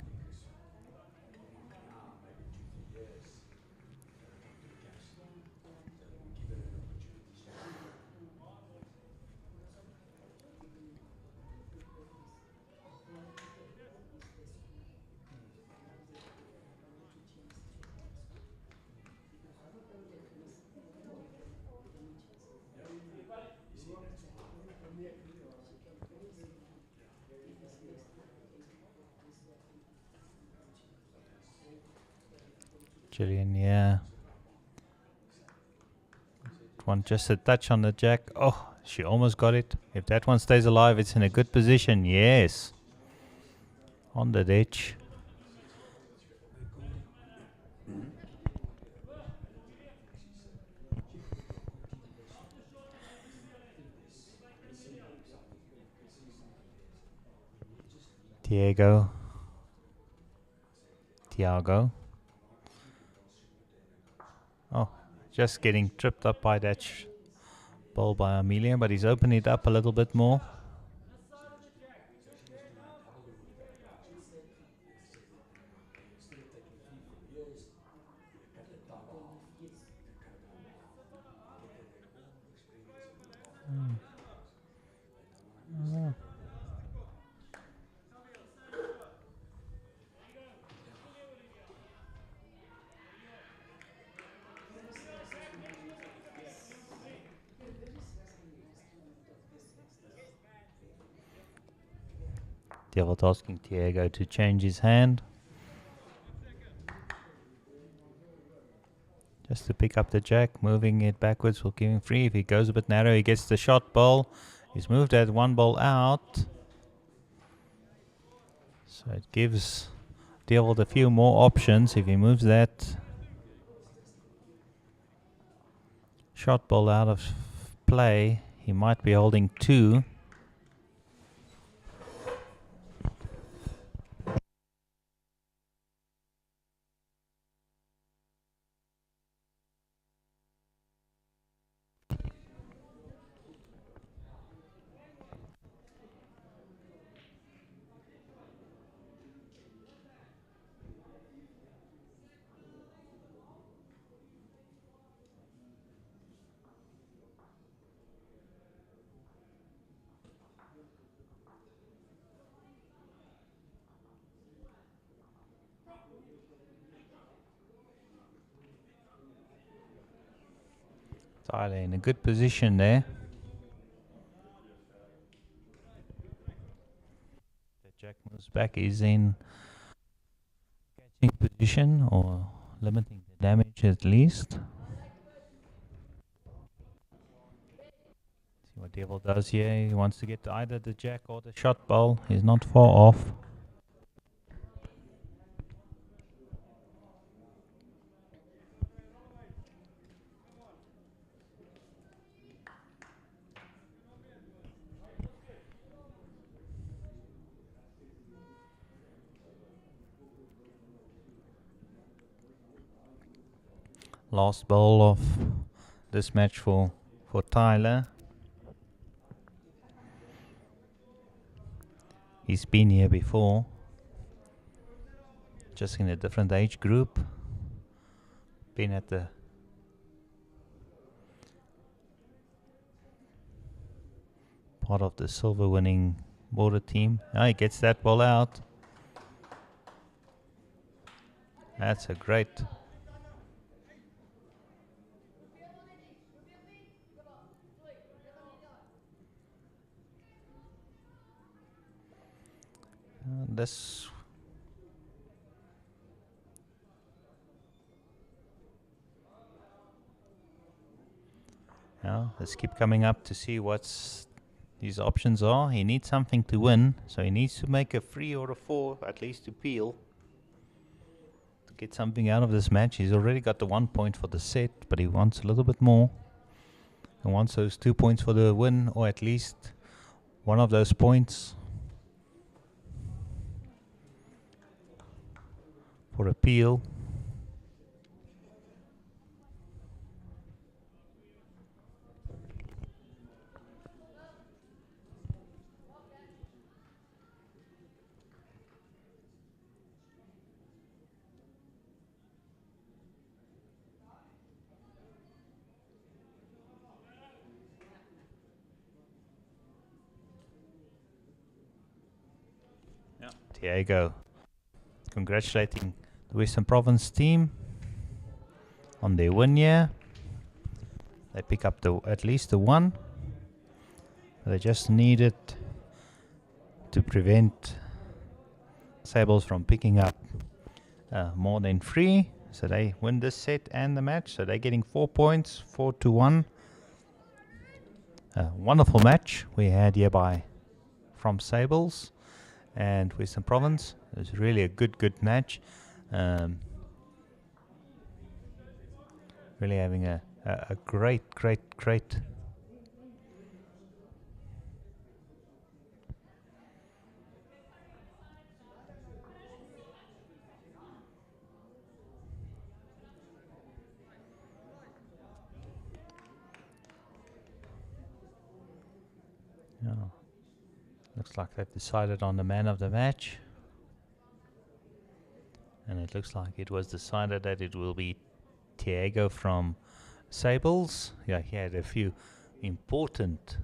Gillian, yeah. One just a touch on the jack. Oh, she almost got it. If that one stays alive, it's in a good position. Yes. On the ditch. Tiago. Oh, just getting tripped up by that ball by Amelia, but he's opened it up a little bit more. Devil asking Tiago to change his hand. Just to pick up the jack, moving it backwards will give him free. If he goes a bit narrow, he gets the shot ball. He's moved that one ball out. So it gives Devil a few more options. If he moves that shot ball out of play, he might be holding two. Tyler in a good position there. The jack moves back, he's in catching position or limiting the damage at least. See what Devil does here. He wants to get to either the jack or the shot bowl. He's not far off. Last bowl of this match for Tyler. He's been here before, just in a different age group. Been at the part of the silver winning border team. He gets that ball out. That's a great. This let's keep coming up to see what's his options are. He needs something to win, so he needs to make a 3 or a 4 at least to peel to get something out of this match. He's already got the 1 point for the set, but he wants a little bit more. He wants those 2 points for the win, or at least one of those points for a peel. Diego congratulating the Western Province team on their win here. They pick up at least the 1. They just needed to prevent Sables from picking up more than 3. So they win this set and the match. So they're getting 4 points, 4-1. Wonderful match we had here from Sables and Western Province. It was really a good match. Really having a great looks like they've decided on the man of the match, and it looks like it was decided that it will be Diego from Sables. Yeah, he had a few important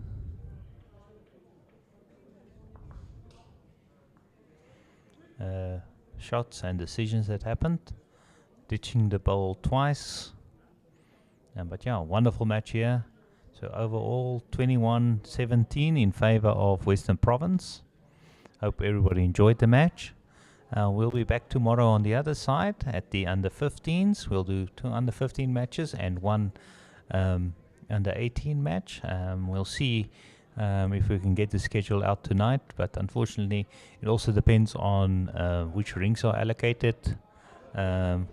shots and decisions that happened, ditching the bowl twice. But yeah, wonderful match here. So overall 21-17 in favor of Western Province. Hope everybody enjoyed the match. We'll be back tomorrow on the other side at the under 15s. We'll do 2 under 15 matches and 1 under 18 match. We'll see if we can get the schedule out tonight, but unfortunately it also depends on which rinks are allocated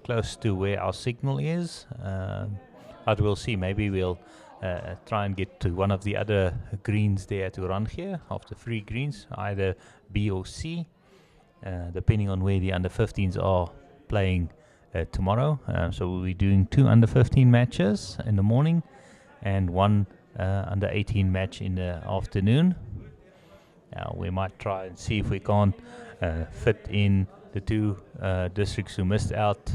close to where our signal is. But we'll see. Maybe we'll try and get to one of the other greens there to run here, of the 3 greens, either B or C, depending on where the under 15s are playing tomorrow. So we'll be doing 2 under 15 matches in the morning and 1 under 18 match in the afternoon. We might try and see if we can't fit in the 2 districts who missed out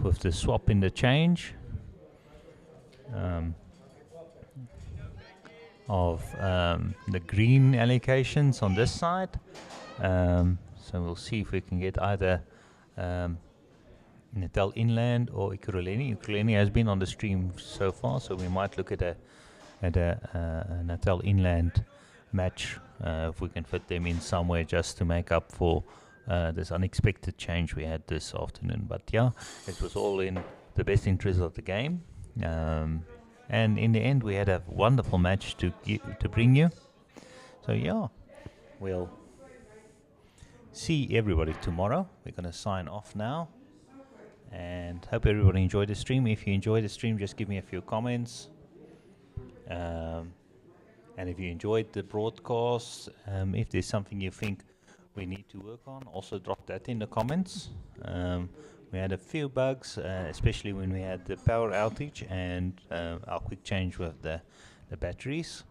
with the swap in the change of the green allocations on this side. So we'll see if we can get either Natal Inland or Ekurhuleni. Ekurhuleni has been on the stream so far, so we might look at a Natal Inland match if we can fit them in somewhere, just to make up for this unexpected change we had this afternoon. But yeah, it was all in the best interest of the game. And in the end, we had a wonderful match to bring you. So yeah, we'll see everybody tomorrow. We're going to sign off now. And hope everybody enjoyed the stream. If you enjoyed the stream, just give me a few comments. And if you enjoyed the broadcast, if there's something you think we need to work on, also drop that in the comments. We had a few bugs, especially when we had the power outage and our quick change with the batteries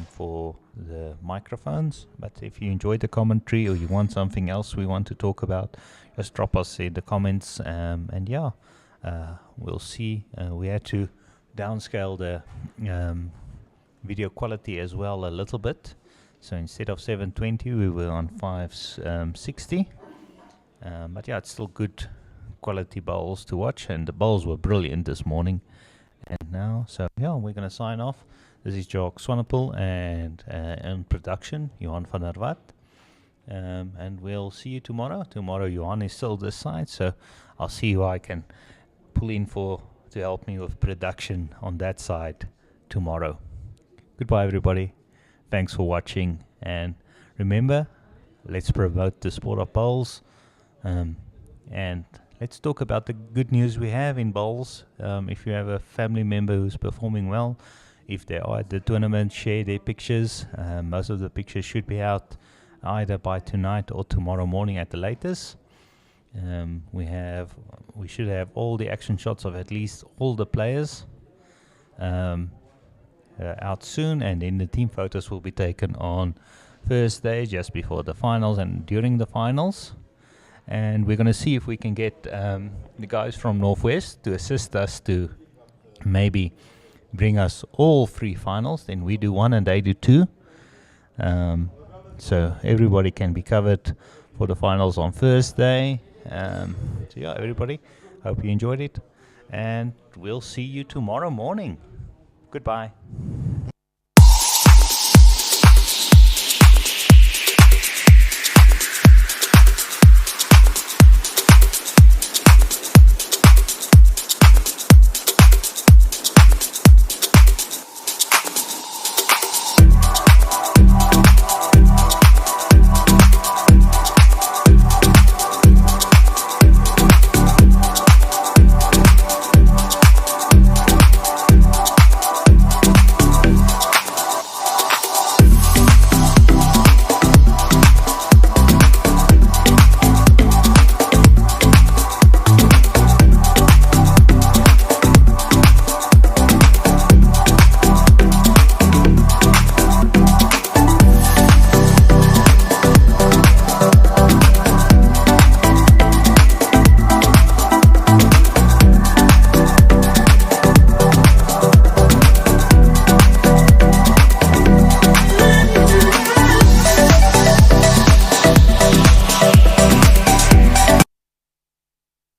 for the microphones. But if you enjoyed the commentary or you want something else we want to talk about, just drop us in the comments. And yeah, we'll see. We had to downscale the video quality as well a little bit. So instead of 720, we were on 560. But yeah, it's still good quality bowls to watch, and the bowls were brilliant this morning and now. So yeah, we're going to sign off. This is Jock Swanepoel, and in production, Johan van der Walt. And we'll see you tomorrow. Tomorrow, Johan is still this side, so I'll see who I can pull in to help me with production on that side tomorrow. Goodbye, everybody. Thanks for watching, and remember, let's promote the sport of bowls, and let's talk about the good news we have in bowls. If you have a family member who's performing well, if they are at the tournament, share their pictures. Most of the pictures should be out either by tonight or tomorrow morning at the latest. We should have all the action shots of at least all the players out soon, and then the team photos will be taken on Thursday, just before the finals and during the finals. And we're going to see if we can get the guys from Northwest to assist us to maybe bring us all 3 finals. Then we do 1 and they do 2. So everybody can be covered for the finals on Thursday. So yeah, everybody, hope you enjoyed it. And we'll see you tomorrow morning. Goodbye.